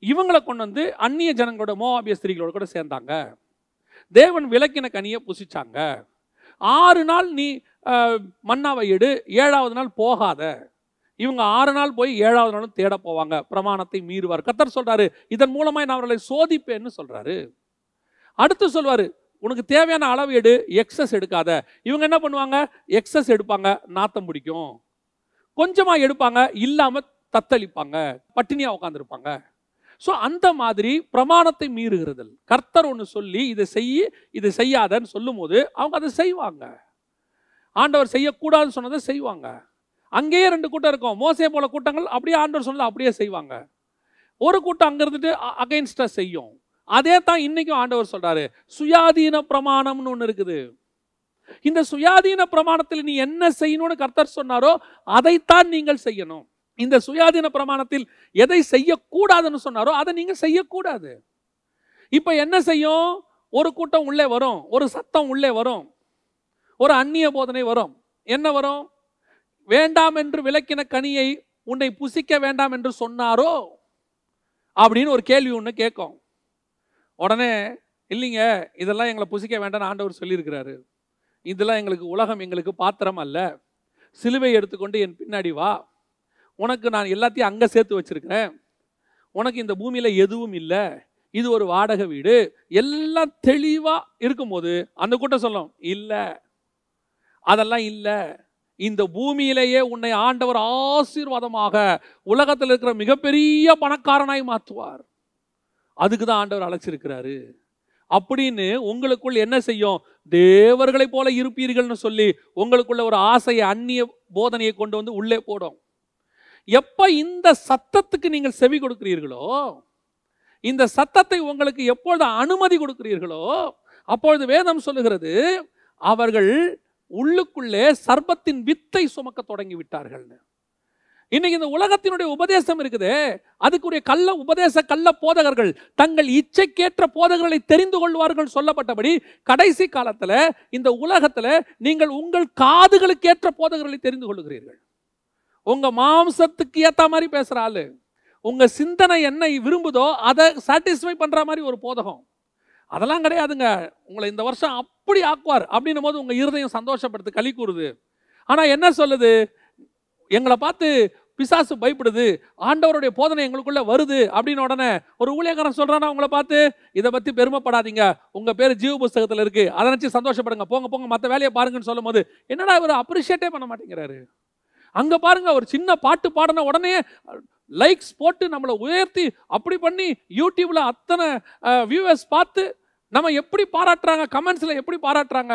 A: இவங்களை கொண்டு வந்து அந்நிய ஜனங்களோட மோவாபிய ஸ்திரீகளோட கூட சேர்ந்தாங்க. தேவன் விலக்கின கனியை புசிச்சாங்க. 6 நாள் நீ மன்னாவை எடு, 7வது நாள் போகாத. இவங்க 6 நாள் போய் 7வது நாளும் தேட போவாங்க, பிரமாணத்தை மீறுவார். கர்த்தர் சொல்றாரு, இதன் மூலமா நான் அவர்களை சோதிப்பேன்னு சொல்றாரு. அடுத்து சொல்வாரு, உனக்கு தேவையான அளவு எடு, எக்ஸஸ் எடுக்காத. இவங்க என்ன பண்ணுவாங்க, எக்ஸஸ் எடுப்பாங்க, நாத்தம் பிடிக்கும். கொஞ்சமா எடுப்பாங்க, இல்லாம தத்தளிப்பாங்க, பட்டினியா உட்காந்துருப்பாங்க. ஸோ அந்த மாதிரி பிரமாணத்தை மீறுகிறதல். கர்த்தர் ஒன்று சொல்லி இதை செய்ய, இதை செய்யாதன்னு சொல்லும் போது அவங்க அதை செய்வாங்க. ஆண்டவர் செய்யக்கூடாதுன்னு சொன்னதை செய்வாங்க. அங்கேயே 2 கூட்டம் இருக்கும். மோசே போல கூட்டங்கள் அப்படியே ஆண்டவர் சொன்னதை அப்படியே செய்வாங்க. ஒரு கூட்டம் அங்கே இருந்துட்டு அகைன்ஸ்டா செய்யும். அதே தான் இன்னைக்கும் ஆண்டவர் சொல்றாரு. சுயாதீன பிரமாணம்னு ஒன்று இருக்குது. இந்த சுயாதீன பிரமாணத்தில் நீ என்ன செய்யணும்னு கர்த்தர் சொன்னாரோ அதைத்தான் நீங்கள் செய்யணும். இந்த சுயாதீன பிரமாணத்தில் எதை செய்யக்கூடாதுன்னு சொன்னாரோ அதை நீங்க செய்யக்கூடாது. இப்ப என்ன செய்யும், ஒரு கூட்டம் உள்ளே வரும், ஒரு சத்தம் உள்ளே வரும், ஒரு அந்நிய போதனை வரும். என்ன வரும், வேண்டாம் என்று விலக்கின கனியை உன்னை புசிக்க வேண்டாம் என்று சொன்னாரோ அப்படின்னு ஒரு கேள்வி ஒன்று கேட்கும். உடனே இல்லைங்க, இதெல்லாம் எங்களை புசிக்க வேண்டாம்னு ஆண்டவர் சொல்லியிருக்கிறாரு. இதெல்லாம் எங்களுக்கு உலகம் எங்களுக்கு பாத்திரம் அல்ல. சிலுவை எடுத்துக்கொண்டு என் பின்னாடி வா, உனக்கு நான் எல்லாத்தையும் அங்கே சேர்த்து வச்சிருக்கிறேன், உனக்கு இந்த பூமியில் எதுவும் இல்லை, இது ஒரு வாடகை வீடு, எல்லாம் தெளிவாக இருக்கும்போது அந்த கூட்டம் சொல்லும், இல்லை அதெல்லாம் இல்லை, இந்த பூமியிலேயே உன்னை ஆண்டவர் ஆசீர்வாதமாக உலகத்தில் இருக்கிற மிகப்பெரிய பணக்காரனாய் மாற்றுவார், அதுக்கு தான் ஆண்டவர் அழைச்சிருக்கிறாரு அப்படின்னு உங்களுக்குள் என்ன செய்யும்? தேவர்களை போல இருப்பீர்கள்னு சொல்லி உங்களுக்குள்ள ஒரு ஆசையை, அந்நிய போதனையை கொண்டு வந்து உள்ளே போடும். எப்ப இந்த சத்தத்துக்கு நீங்கள் செவி கொடுக்கிறீர்களோ, இந்த சத்தத்தை உங்களுக்கு எப்பொழுது அனுமதி கொடுக்கிறீர்களோ, அப்பொழுது வேதம் சொல்லுகிறது அவர்கள் உள்ளுக்குள்ளே சர்ப்பத்தின் வித்தை சுமக்க தொடங்கி விட்டார்கள். இன்னைக்கு இந்த உலகத்தினுடைய உபதேசம் இருக்குதே, அதுக்குரிய கள்ள போதகர்கள் தங்கள் இச்சைக்கேற்ற போதகர்களை தெரிந்து கொள்வார்கள் சொல்லப்பட்டபடி கடைசி காலத்துல இந்த உலகத்துல நீங்கள் உங்கள் காதுகளுக்கு ஏற்ற போதகர்களை தெரிந்து கொள்ளுகிறீர்கள். உங்க மாம்சத்துக்கு ஏற்ற மாதிரி பேசுற ஆளு, உங்க சிந்தனை என்ன விரும்புதோ அதை சாட்டிஸ்ஃபை பண்ற மாதிரி ஒரு போதகம், அதெல்லாம் கிடையாதுங்க. உங்களை இந்த வருஷம் அப்படி ஆக்குவார் அப்படின்னும் போது உங்க இருதயம் சந்தோஷப்படுத்து, களி கூறுது. ஆனா என்ன சொல்லுது? எங்களை பார்த்து பிசாசு பயப்படுது, ஆண்டவருடைய போதனை எங்களுக்குள்ள வருது அப்படின்னு உடனே ஒரு ஊழியக்காரன் சொல்றானா உங்களை பார்த்து, இதை பத்தி பெருமைப்படாதீங்க, உங்க பேர் ஜீவ புஸ்தகத்தில் இருக்கு, அதை நினைச்சு சந்தோஷப்படுங்க, போங்க போங்க மற்ற வேலையை பாருங்கன்னு சொல்லும் போது என்னடா இவர் அப்ரிஷியேட்டே பண்ண மாட்டேங்கிறாரு. அங்க பாருங்க, ஒரு சின்ன பாட்டு பாடின உடனே லைக்ஸ் போட்டு நம்மளை உயர்த்தி அப்படி பண்ணி யூடியூப்ல அத்தனை வியூவர்ஸ் பார்த்து நம்ம எப்படி பாராட்டுறாங்க, கமெண்ட்ஸ்ல எப்படி பாராட்டுறாங்க.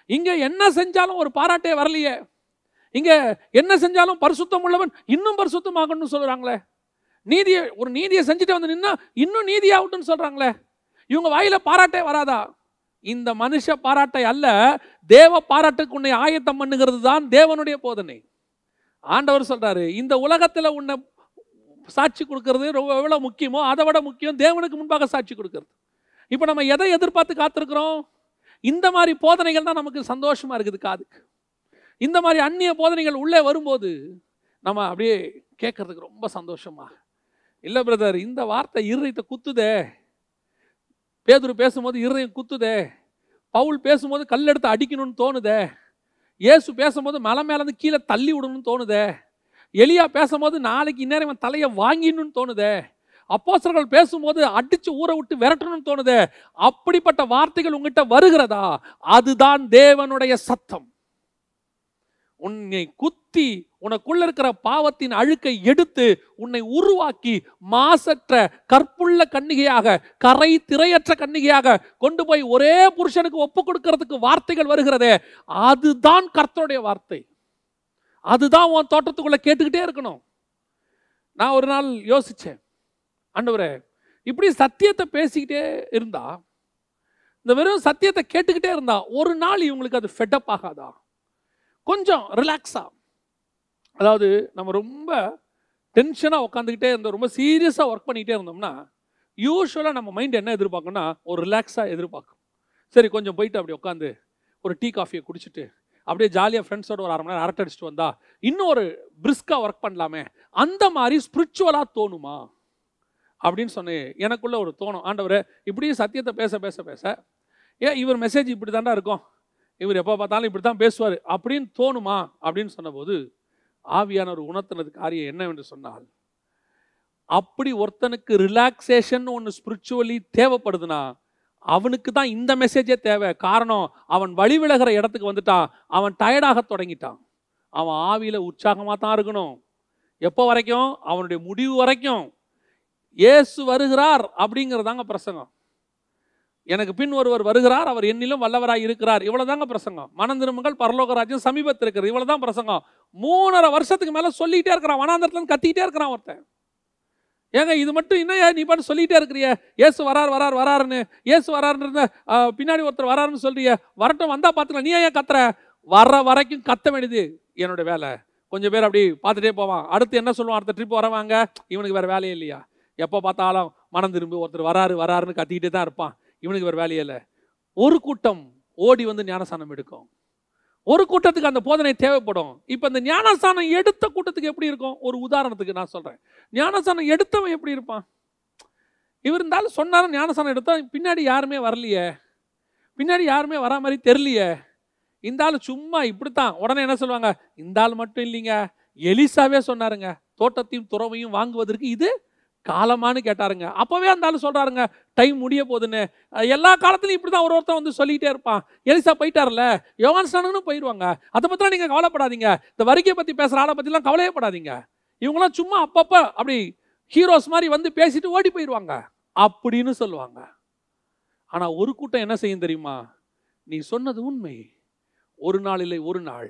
A: இங்க என்ன செஞ்சாலும் ஒரு பாராட்டே வரலையே, இங்க என்ன செஞ்சாலும் பரிசுத்தம் உள்ளவன் இன்னும் பரிசுத்தமாகணும்னு சொல்றாங்களே, ஒரு நீதியை செஞ்சுட்டு வந்து நின்னா இன்னும் நீதியாகட்டும்னு சொல்றாங்களே, இவங்க வாயில பாராட்டே வராதா? இந்த மனுஷ பாராட்டை அல்ல, தேவ பாராட்டுக்கு உன்னை ஆயத்தம் பண்ணுகிறது தான் தேவனுடைய போதனை. ஆண்டவர் சொல்றாரு, இந்த உலகத்துல உன்னை சாட்சி கொடுக்கறது எவ்வளவு முக்கியமோ அதை விட முக்கியம் தேவனுக்கு முன்பாக சாட்சி கொடுக்கறது. இப்ப நம்ம எதை எதிர்பார்த்து காத்திருக்கிறோம்? இந்த மாதிரி போதனைகள் தான் நமக்கு சந்தோஷமா இருக்குது காதுக்கு. இந்த மாதிரி அந்நிய போதனைகள் உள்ளே வரும்போது நம்ம அப்படியே கேட்கறதுக்கு ரொம்ப சந்தோஷமா. இல்லை பிரதர், இந்த வார்த்தை இருதயத்தை குத்துதே, பேதுரு பேசும்போது இருதயம் குத்துதே, பவுல் பேசும்போது கல்லெடுத்து அடிக்கணும்னு தோணுதே, இயேசு பேசும்போது மலை மேலேருந்து கீழே தள்ளி விடணும்னு தோணுதே, எலியா பேசும்போது நாளைக்கு இந்நேரம் இவன் தலையை வாங்கிடணும்னு தோணுதே, அப்போஸ்தலர்கள் பேசும்போது அடிச்சு ஊற விட்டு விரட்டணும்னு தோணுதே. அப்படிப்பட்ட வார்த்தைகள் உங்ககிட்ட வருகிறதா? அதுதான் தேவனுடைய சத்தம். உன்னை குத்தி உனக்குள்ள இருக்கிற பாவத்தின் அழுக்கை எடுத்து உன்னை உருவாக்கி மாசற்ற கற்புள்ள கன்னிகையாக, கரை திரையற்ற கன்னிகையாக கொண்டு போய் ஒரே புருஷனுக்கு ஒப்பு கொடுக்கிறதுக்கு வார்த்தைகள் வருகிறதே, அதுதான் கர்த்தருடைய வார்த்தை. அதுதான் உன் தோட்டத்துக்குள்ள கேட்டுக்கிட்டே இருக்கணும். நான் ஒரு நாள் யோசிச்சேன், ஆண்டவரே, இப்படி சத்தியத்தை பேசிக்கிட்டே இருந்தா, இந்த வெறும் சத்தியத்தை கேட்டுக்கிட்டே இருந்தா ஒரு நாள் இவங்களுக்கு அது ஃபெட்டப் ஆகாதா? கொஞ்சம் ரிலாக்ஸா, அதாவது நம்ம ரொம்ப டென்ஷனாக உட்காந்துக்கிட்டே இருந்தோம், ரொம்ப சீரியஸாக ஒர்க் பண்ணிக்கிட்டே இருந்தோம்னா யூஸ்வலாக நம்ம மைண்ட் என்ன எதிர்பார்க்கணும்னா ஒரு ரிலாக்ஸாக எதிர்பார்க்கும். சரி, கொஞ்சம் போயிட்டு அப்படி உட்காந்து ஒரு டீ காஃபியை குடிச்சிட்டு அப்படியே ஜாலியாக ஃப்ரெண்ட்ஸோட ஒரு 1/2 மணி நேரம் அரட்டை அடிச்சுட்டு வந்தா இன்னும் ஒரு பிரிஸ்காக ஒர்க் பண்ணலாமே, அந்த மாதிரி ஸ்பிரிச்சுவலாக தோணுமா அப்படின்னு சொன்னே எனக்குள்ள ஒரு தோணும். ஆண்டவரே, இப்படியும் சத்தியத்தை பேச பேச பேச ஏன் இவர் மெசேஜ் இப்படி தாண்டா இருக்கும், இவர் எப்போ பார்த்தாலும் இப்படி தான் பேசுவார் அப்படின்னு தோணுமா அப்படின்னு சொன்னபோது ஆவியானவர் உணர்த்தினது காரியம் என்னவென்று சொன்னால், அப்படி ஒருத்தனுக்கு ரிலாக்ஸேஷன் ஒன்று ஸ்பிரிச்சுவலி தேவைப்படுதுன்னா அவனுக்கு தான் இந்த மெசேஜே தேவை. காரணம், அவன் வழி விலகிற இடத்துக்கு வந்துட்டான், அவன் டயர்டாக தொடங்கிட்டான். அவன் ஆவியில் உற்சாகமாக தான் இருக்கணும். எப்போ வரைக்கும்? அவனுடைய முடிவு வரைக்கும். இயேசு வருகிறார் அப்படிங்கிறதாங்க பிரசங்கம். எனக்கு பின் ஒருவர் வருகிறார், அவர் என்னிலும் வல்லவராய் இருக்கிறார், இவ்வளவுதாங்க பிரசங்கம். மனம் திரும்புங்கள், பரலோக ராஜ்யம் சமீபத்தில் இருக்கிறது, இவ்வளவுதான் பிரசங்கம். 3.5 வருஷத்துக்கு மேல சொல்லிக்கிட்டே இருக்கிறான், வனாந்தரத்துல கத்திக்கிட்டே இருக்கிறான் ஒருத்தன். ஏங்க இது மட்டும் இன்னும் நீ பாட்டு சொல்லிட்டே இருக்கிறிய, இயேசு வரார் வரார் வராருன்னு, இயேசு வராருன்னு பின்னாடி ஒருத்தர் வராருன்னு சொல்றிய, வரட்டும் வந்தா பார்த்துக்கலாம், நீ ஏன் கத்துற? வர்ற வரைக்கும் கத்த வேண்டியது என்னோட வேலை. கொஞ்சம் பேர் அப்படி பார்த்துட்டே போவான், அடுத்து என்ன சொல்லுவான், அடுத்த ட்ரிப் வரவாங்க, இவனுக்கு வேற வேலையே இல்லையா, எப்போ பார்த்தாலும் மனம் திரும்பி ஒருத்தர் வராரு வராருன்னு கத்திக்கிட்டே தான் இருப்பான், இவனுக்கு வேறு வேலையே இல்லை. ஒரு கூட்டம் ஓடி வந்து ஞானஸ்தானம் எடுக்கும், ஒரு கூட்டத்துக்கு அந்த போதனை தேவைப்படும். இப்போ இந்த ஞானஸ்தானம் எடுத்த கூட்டத்துக்கு எப்படி இருக்கும்? ஒரு உதாரணத்துக்கு நான் சொல்கிறேன். ஞானஸ்தானம் எடுத்தவன் எப்படி இருப்பான்? இவர் இருந்தாலும் சொன்னாலும் ஞானஸ்நானம் எடுத்தா பின்னாடி யாருமே வரலையே, பின்னாடி யாருமே வரா மாதிரி தெரியலையே, இந்த ஆள் சும்மா இப்படித்தான். உடனே என்ன சொல்லுவாங்க, இந்த ஆள் மட்டும் இல்லைங்க, எலிசாவே சொன்னாருங்க, தோட்டத்தையும் துறவையும் வாங்குவதற்கு இது காலமானு கேட்டாருங்க. அப்பவே அந்த ஆள் சொல்றாருங்க, டைம் முடிய போகுதுன்னு. எல்லா காலத்திலையும் இப்படிதான் ஒருத்தன் வந்து சொல்லிட்டே இருப்பான். எலிசா போயிட்டார்ல, யோவான் ஸ்நானனும் போயிடுவாங்க, அதை பத்திலாம் நீங்க கவலைப்படாதீங்க, இந்த வருகையை பத்தி பேசுற ஆளை பத்திலாம் கவலையே படாதீங்க, இவங்களாம் சும்மா அப்பப்ப அப்படி ஹீரோஸ் மாதிரி வந்து பேசிட்டு ஓடி போயிடுவாங்க அப்படின்னு சொல்லுவாங்க. ஆனா ஒரு கூட்டம் என்ன செய்யும் தெரியுமா, நீ சொன்னது உண்மை, ஒரு நாள் இல்லை ஒரு நாள்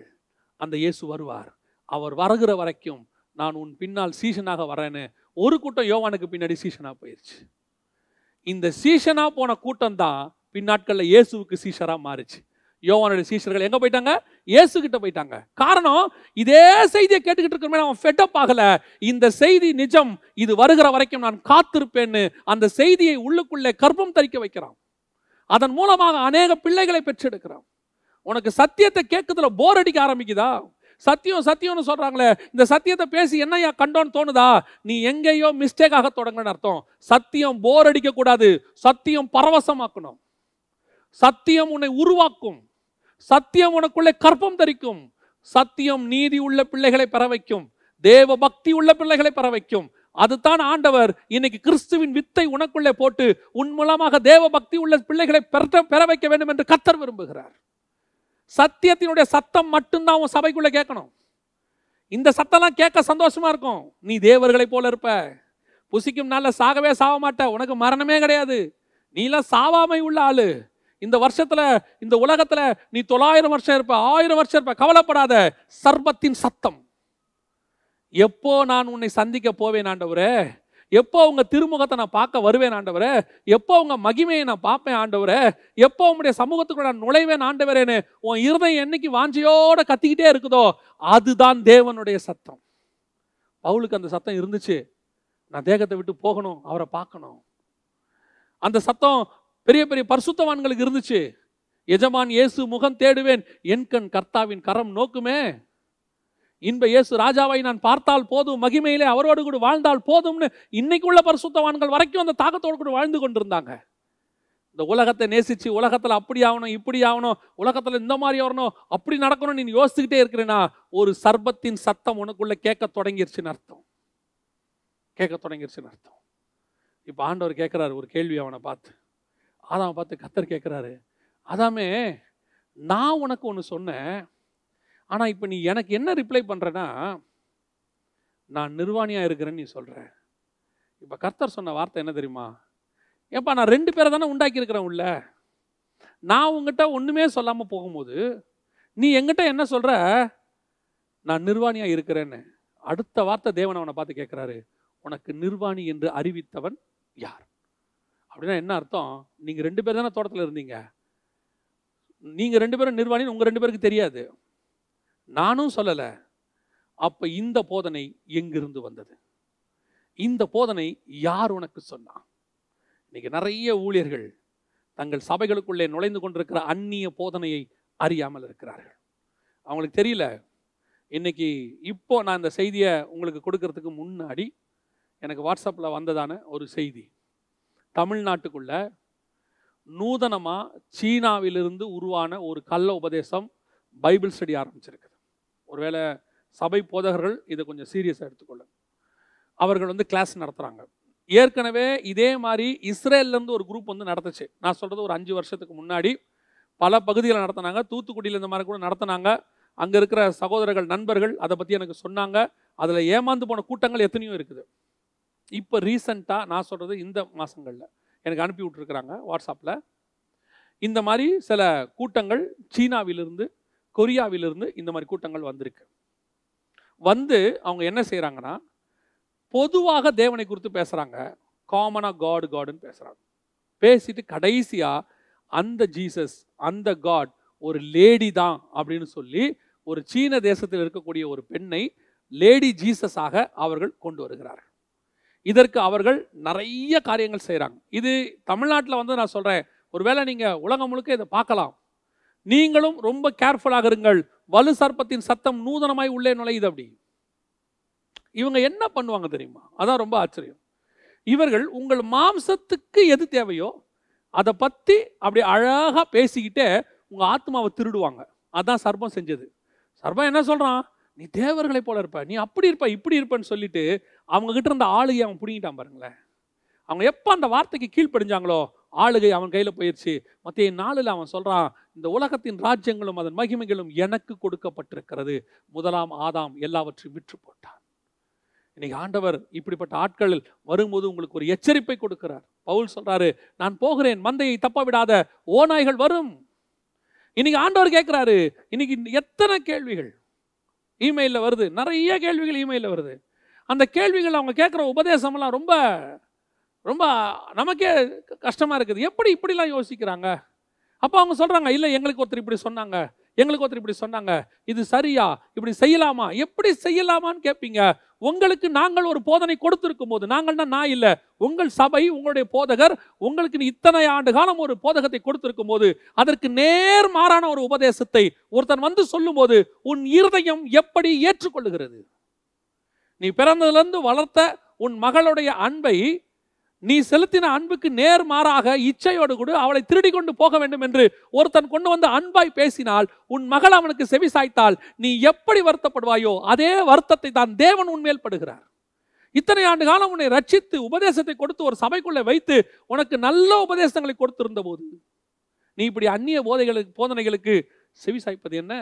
A: அந்த இயேசு வருவார், அவர் வருகிற வரைக்கும் நான் உன் பின்னால் சீஷனாக வரேன்னு ஒரு கூட்டம் யோவானுக்கு பின்னாடி சீஷனா போயிருச்சு. இந்த சீஷனா போன கூட்டம் தான் பின்னாட்கள்ல இயேசுவுக்கு சீஷரா மாறிச்சு. யோவானுடைய சீஷர்கள் எங்க போயிட்டாங்க, இயேசு கிட்ட போயிட்டாங்க. காரணம், இதே செய்தியை கேட்டுக்கிட்டு இருக்கிற அவன் ஃபெட்டப் ஆகல. இந்த செய்தி நிஜம், இது வருகிற வரைக்கும் நான் காத்திருப்பேன்னு அந்த செய்தியை உள்ளுக்குள்ளே கர்ப்பம் தரிக்க வைக்கிறான். அதன் மூலமாக அநேக பிள்ளைகளை பெற்றெடுக்கிறான். உனக்கு சத்தியத்தை கேட்கறதுல போர் அடிக்க ஆரம்பிக்குதா, சத்தியம் சத்தியம்னு சொல்றாங்களே, இந்த சத்தியத்தை பேசி என்னையா கண்டோன்னு தோணுதா, நீ எங்கேயோ மிஸ்டேக் ஆக தொடங்கன்னு அர்த்தம். சத்தியம் போர் அடிக்க கூடாது, சத்தியம் பரவசமாக்கணும், சத்தியம் உன்னை உருவாக்கும், சத்தியம் உனக்குள்ளே கற்பம் தரிக்கும், சத்தியம் நீதி உள்ள பிள்ளைகளை பெற வைக்கும், தேவ பக்தி உள்ள பிள்ளைகளை பெற வைக்கும். அதுதான் ஆண்டவர் இன்னைக்கு கிறிஸ்துவின் வித்தை உனக்குள்ளே போட்டு உன் மூலமாக தேவ பக்தி உள்ள பிள்ளைகளை பெற வைக்க வேண்டும் என்று கர்த்தர் விரும்புகிறார். சத்தியத்தினுடைய சத்தம் மட்டும்தான் உன் சபைக்குள்ள கேட்கணும். இந்த சத்தம்லாம் கேட்க சந்தோஷமா இருக்கும். நீ தேவர்களை போல இருப்ப, புசிக்கும் நாள்ல சாகவே சாக மாட்ட, உனக்கு மரணமே கிடையாது, நீ எல்லாம் சாவாமை உள்ள ஆளு, இந்த வருஷத்துல இந்த உலகத்துல நீ 900 வருஷம் இருப்ப, 1000 வருஷம் இருப்ப, கவலைப்படாத. சர்பத்தின் சத்தம், எப்போ நான் உன்னை சந்திக்க போவேன் ஆண்டவரே, எப்போ உங்க திருமுகத்தை நான் பார்க்க வருவேன் ஆண்டவரே, எப்போ உங்க மகிமையை நான் பார்ப்பேன் ஆண்டவரே, எப்போ உங்களுடைய சமூகத்துக்குள்ள நான் நுழைவேன் ஆண்டவரேன்னு உன் இருதயம் என்னைக்கு வாஞ்சியோட கத்திக்கிட்டே இருக்குதோ அதுதான் தேவனுடைய சத்தம். பவுலுக்கு அந்த சத்தம் இருந்துச்சு, நான் தேகத்தை விட்டு போகணும், அவரை பார்க்கணும். அந்த சத்தம் பெரிய பெரிய பரிசுத்தவான்களுக்கு இருந்துச்சு. எஜமான் இயேசு முகம் தேடுவேன், என் கண் கர்த்தாவின் கரம் நோக்குமே, இன்ப இயேசு ராஜாவை நான் பார்த்தால் போதும், மகிமையிலே அவரோடு கூட வாழ்ந்தால் போதும்னு இன்னைக்கு உள்ள பரிசுத்தவான்கள் வரைக்கும் அந்த தாகத்தோடு கூட வாழ்ந்து கொண்டிருந்தாங்க. இந்த உலகத்தை நேசிச்சு உலகத்துல அப்படி ஆகணும் இப்படி ஆகணும், உலகத்துல இந்த மாதிரி வரணும் அப்படி நடக்கணும் நீ யோசிச்சுக்கிட்டே இருக்கிறேன்னா ஒரு சர்பத்தின் சத்தம் உனக்குள்ள கேட்க தொடங்கிருச்சுன்னு அர்த்தம், கேட்க தொடங்கிருச்சுன்னு அர்த்தம். இப்ப ஆண்டவர் கேட்கிறாரு ஒரு கேள்வி, அவனை பார்த்து, ஆதாமை பார்த்து கர்த்தர் கேட்கிறாரு, ஆதாமே நான் உனக்கு ஒன்று சொன்னேன், ஆனா இப்ப நீ எனக்கு என்ன ரிப்ளை பண்றேன்னா நான் நிர்வாணியா இருக்கிறேன்னு நீ சொல்ற. இப்ப கர்த்தர் சொன்ன வார்த்தை என்ன தெரியுமா, ஏப்பா நான் 2 பேரை தானே உண்டாக்கி இருக்கிறேன் உள்ள, நான் உங்ககிட்ட ஒண்ணுமே சொல்லாம போகும்போது நீ என்கிட்ட என்ன சொல்ற, நான் நிர்வாணியா இருக்கிறேன்னு. அடுத்த வார்த்தை தேவன் அவனை பார்த்து கேட்கிறாரு, உனக்கு நிர்வாணி என்று அறிவித்தவன் யார்? அப்படின்னா என்ன அர்த்தம், நீங்க 2 பேர் தானே தோட்டத்தில் இருந்தீங்க, நீங்க 2 பேரும் நிர்வாணின்னு உங்க 2 பேருக்கு தெரியாது, நானும் சொல்லல. அப்ப இந்த போதனை எங்கிருந்து வந்தது, இந்த போதனை யார் உனக்கு சொன்னா? இன்னைக்கு நிறைய ஊழியர்கள் தங்கள் சபைகளுக்குள்ளே நுழைந்து கொண்டிருக்கிற அந்நிய போதனையை அறியாமல் இருக்கிறார்கள், அவங்களுக்கு தெரியல. இன்னைக்கு இப்போ நான் இந்த செய்தியை உங்களுக்கு கொடுக்கறதுக்கு முன்னாடி எனக்கு வாட்ஸ்அப்பில் வந்ததான ஒரு செய்தி, தமிழ்நாட்டுக்குள்ள நூதனமா சீனாவிலிருந்து உருவான ஒரு கள்ள உபதேசம் பைபிள் ஸ்டடி ஆரம்பிச்சிருக்கு. ஒருவேளை சபை போதகர்கள் இதை கொஞ்சம் சீரியஸாக எடுத்துக்கொள்ள, அவர்கள் வந்து கிளாஸ் நடத்துகிறாங்க. ஏற்கனவே இதே மாதிரி இஸ்ரேல்லேருந்து ஒரு குரூப் வந்து நடத்துச்சு. நான் சொல்கிறது ஒரு 5 வருஷத்துக்கு முன்னாடி பல பகுதிகளை நடத்தினாங்க, தூத்துக்குடியில் இந்த மாதிரி கூட நடத்தினாங்க. அங்கே இருக்கிற சகோதரர்கள் நண்பர்கள் அதை பற்றி எனக்கு சொன்னாங்க. அதில் ஏமாந்து போன கூட்டங்கள் எத்தனையோ இருக்குது. இப்போ ரீசண்டாக நான் சொல்கிறது இந்த மாதங்களில் எனக்கு அனுப்பி விட்டுருக்குறாங்க வாட்ஸ்அப்பில். இந்த மாதிரி சில கூட்டங்கள் சீனாவிலிருந்து கொரியாவிலிருந்து இந்த மாதிரி கூட்டங்கள் வந்திருக்கு. வந்து அவங்க என்ன செய்கிறாங்கன்னா, பொதுவாக தேவனை குறித்து பேசுகிறாங்க, காமனாக காட் காடுன்னு பேசுகிறாங்க. பேசிட்டு கடைசியாக அந்த ஜீசஸ் அந்த காட் ஒரு லேடி தான் அப்படின்னு சொல்லி ஒரு சீன தேசத்தில் இருக்கக்கூடிய ஒரு பெண்ணை லேடி ஜீசஸாக அவர்கள் கொண்டு வருகிறார்கள். இதற்கு அவர்கள் நிறைய காரியங்கள் செய்கிறாங்க. இது தமிழ்நாட்டில் வந்து நான் சொல்கிறேன், ஒருவேளை நீங்கள் உலகம் முழுக்க இதை பார்க்கலாம், நீங்களும் ரொம்ப கேர்ஃபுல்லாக இருங்கள். வலு சர்ப்பத்தின் சத்தம் நூதனமாய் உள்ளே நுழையுது. அப்படி இவங்க என்ன பண்ணுவாங்க தெரியுமா, அதான் ரொம்ப ஆச்சரியம். இவர்கள் உங்கள் மாம்சத்துக்கு எது தேவையோ அதை பற்றி அப்படி அழகாக பேசிக்கிட்டே உங்கள் ஆத்மாவை திருடுவாங்க. அதான் சர்ப்பம் செஞ்சது. சர்ப்பம் என்ன சொல்கிறான், நீ தேவர்களை போல இருப்ப, நீ அப்படி இருப்ப இப்படி இருப்பன்னு சொல்லிட்டு அவங்ககிட்ட இருந்த ஆளுகை அவன் பிடிங்கிட்டான் பாருங்களேன். அவங்க எப்போ அந்த வார்த்தைக்கு கீழ்ப்படிஞ்சாங்களோ ஆளுகை அவன் கையில் போயிடுச்சு. மத்திய 4 அவன் சொல்கிறான், இந்த உலகத்தின் ராஜ்யங்களும் அதன் மகிமைகளும் எனக்கு கொடுக்கப்பட்டிருக்கிறது. முதலாம் ஆதாம் எல்லாவற்றையும் விற்று போட்டான். இன்னைக்கு ஆண்டவர் இப்படிப்பட்ட ஆட்கள் வரும்போது உங்களுக்கு ஒரு எச்சரிப்பை கொடுக்கிறார். பவுல் சொல்றாரு, நான் போகிறேன், மந்தையை தப்ப விடாத ஓநாய்கள் வரும். இன்னைக்கு ஆண்டவர் கேட்கிறாரு. இன்னைக்கு எத்தனை கேள்விகள் இமெயிலில் வருது, நிறைய கேள்விகள் இமெயிலில் வருது. அந்த கேள்விகள் அவங்க கேட்குற உபதேசமெல்லாம் ரொம்ப ரொம்ப நமக்கே கஷ்டமாக இருக்குது. எப்படி இப்படிலாம் யோசிக்கிறாங்க? அப்போ அவங்க சொல்கிறாங்க, இல்லை எங்களுக்கு ஒருத்தர் இப்படி சொன்னாங்க, எங்களுக்கு ஒருத்தர் இப்படி சொன்னாங்க, இது சரியா, இப்படி செய்யலாமா, எப்படி செய்யலாமான்னு கேட்பீங்க. உங்களுக்கு நாங்கள் ஒரு போதனை கொடுத்திருக்கும் போது, நாங்கள்னா நான் இல்லை, உங்கள் சபை உங்களுடைய போதகர் உங்களுக்கு இத்தனை ஆண்டு காலம் ஒரு போதகத்தை கொடுத்திருக்கும் போது அதற்கு நேர்மாறான ஒரு உபதேசத்தை ஒருத்தன் வந்து சொல்லும் போது உன் இருதயம் எப்படி ஏற்றுக்கொள்ளுகிறது? நீ பிறந்ததிலிருந்து வளர்த்த உன் மகளுடைய அன்பை நீ செலுத்தின அன்புக்கு நேர்மாறாக இச்சையோடு கூட அவளை திருடி கொண்டு போக வேண்டும் என்று ஒருத்தன் கொண்டு வந்து அன்பாய் பேசினால், உன் மகள் அவனுக்கு செவி சாய்த்தால் நீ எப்படி வருத்தப்படுவாயோ அதே வருத்தத்தை தான் தேவன் உன்மேல் படுகிறார். இத்தனை ஆண்டு காலம் உன்னை ரட்சித்து உபதேசத்தை கொடுத்து ஒரு சபைக்குள்ளே வைத்து உனக்கு நல்ல உபதேசங்களை கொடுத்திருந்த போது நீ இப்படி அந்நிய போதனைகளுக்கு செவி சாய்ப்பது என்ன?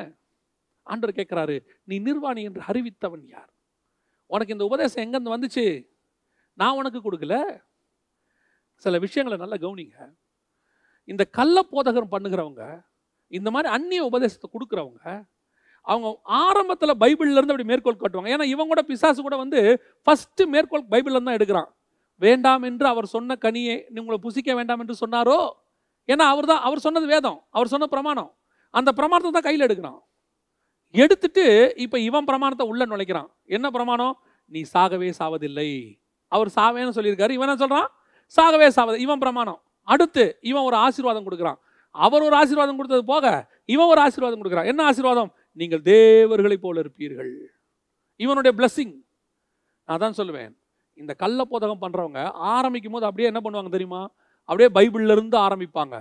A: ஆண்டவர் கேட்கிறாரு, நீ நிர்வாணி என்று அறிவித்தவன் யார்? உனக்கு இந்த உபதேசம் எங்கேருந்து வந்துச்சு? நான் உனக்கு கொடுக்கல. சில விஷயங்களை நல்லா கவனிங்க. இந்த கள்ள போதகம் பண்ணுகிறவங்க, இந்த மாதிரி அந்நிய உபதேசத்தை கொடுக்குறவங்க, அவங்க ஆரம்பத்தில் பைபிள்லேருந்து அப்படி மேற்கோள் காட்டுவாங்க. ஏன்னா இவங்க கூட பிசாசு கூட வந்து ஃபஸ்ட்டு மேற்கோள் பைபிள்லேருந்து தான் எடுக்கிறான். வேண்டாம் என்று அவர் சொன்ன கனியை உங்களை புசிக்க வேண்டாம் என்று சொன்னாரோ, ஏன்னா அவர் சொன்னது வேதம், அவர் சொன்ன பிரமாணம், அந்த பிரமாணத்தை தான் கையில் எடுக்கிறான். எடுத்துட்டு இப்போ இவன் பிரமாணத்தை உள்ள நுழைக்கிறான். என்ன பிரமாணம்? நீ சாகவே சாவதில்லை. அவர் சாவேன்னு சொல்லியிருக்காரு, இவன் என்ன சொல்கிறான்? சாகவே சாவது. இவன் பிரமாணம். அடுத்து இவன் ஒரு ஆசீர்வாதம் கொடுக்குறான். அவர் ஒரு ஆசீர்வாதம் கொடுத்தது போக இவன் ஒரு ஆசீர்வாதம் கொடுக்குறான். என்ன ஆசீர்வாதம்? நீங்கள் தேவர்களை போல இருப்பீர்கள். இவனுடைய பிளஸிங். நான் தான் சொல்லுவேன், இந்த கள்ள போதகம் பண்ணுறவங்க ஆரம்பிக்கும் போது அப்படியே என்ன பண்ணுவாங்க தெரியுமா? அப்படியே பைபிள்லேருந்து ஆரம்பிப்பாங்க.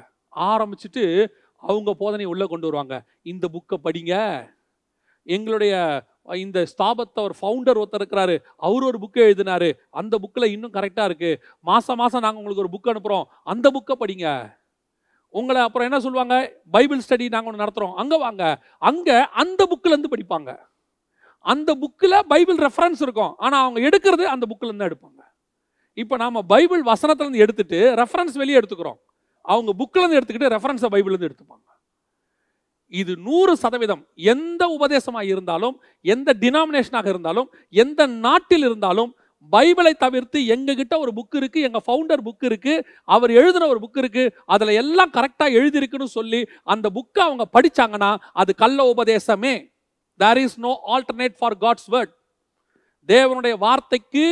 A: ஆரம்பிச்சுட்டு அவங்க போதனையை உள்ளே கொண்டு வருவாங்க. இந்த புக்கை படிங்க, எங்களுடைய இந்த ஸ்தாபத்தை ஒரு ஃபவுண்டர் ஒருத்தர் இருக்கிறாரு, அவர் ஒரு புக்கை எழுதினாரு, அந்த புக்கில் இன்னும் கரெக்டாக இருக்குது, மாதம் மாதம் நாங்கள் உங்களுக்கு ஒரு புக் அனுப்புகிறோம், அந்த புக்கை படிங்க. உங்களை அப்புறம் என்ன சொல்லுவாங்க, பைபிள் ஸ்டடி நாங்கள் ஒன்று நடத்துகிறோம், அங்கே வாங்க. அங்கே அந்த புக்கிலேருந்து படிப்பாங்க. அந்த புக்கில் பைபிள் ரெஃபரன்ஸ் இருக்கும், ஆனால் அவங்க எடுக்கிறது அந்த புக்கிலேருந்து எடுப்பாங்க. இப்போ நாம் பைபிள் வசனத்துலேருந்து எடுத்துட்டு ரெஃபரன்ஸ் வெளியே எடுத்துக்கிறோம். அவங்க புக்கிலேருந்து எடுத்துக்கிட்டு ரெஃபரன்ஸை பைபிள்லேருந்து எடுத்துப்பாங்க. இது 100% எந்த உபதேசமாக இருந்தாலும், எந்த டினாமினேஷனாக இருந்தாலும், எந்த நாட்டில் இருந்தாலும், பைபிளை தவிர்த்து எங்ககிட்ட ஒரு புக் இருக்குது, எங்கள் ஃபவுண்டர் புக் இருக்குது, அவர் எழுதின ஒரு புக் இருக்குது, அதில் எல்லாம் கரெக்டாக எழுதியிருக்குன்னு சொல்லி அந்த புக்கை அவங்க படித்தாங்கன்னா அது கள்ள உபதேசமே. There is no alternate for God's word. தேவனுடைய வார்த்தைக்கு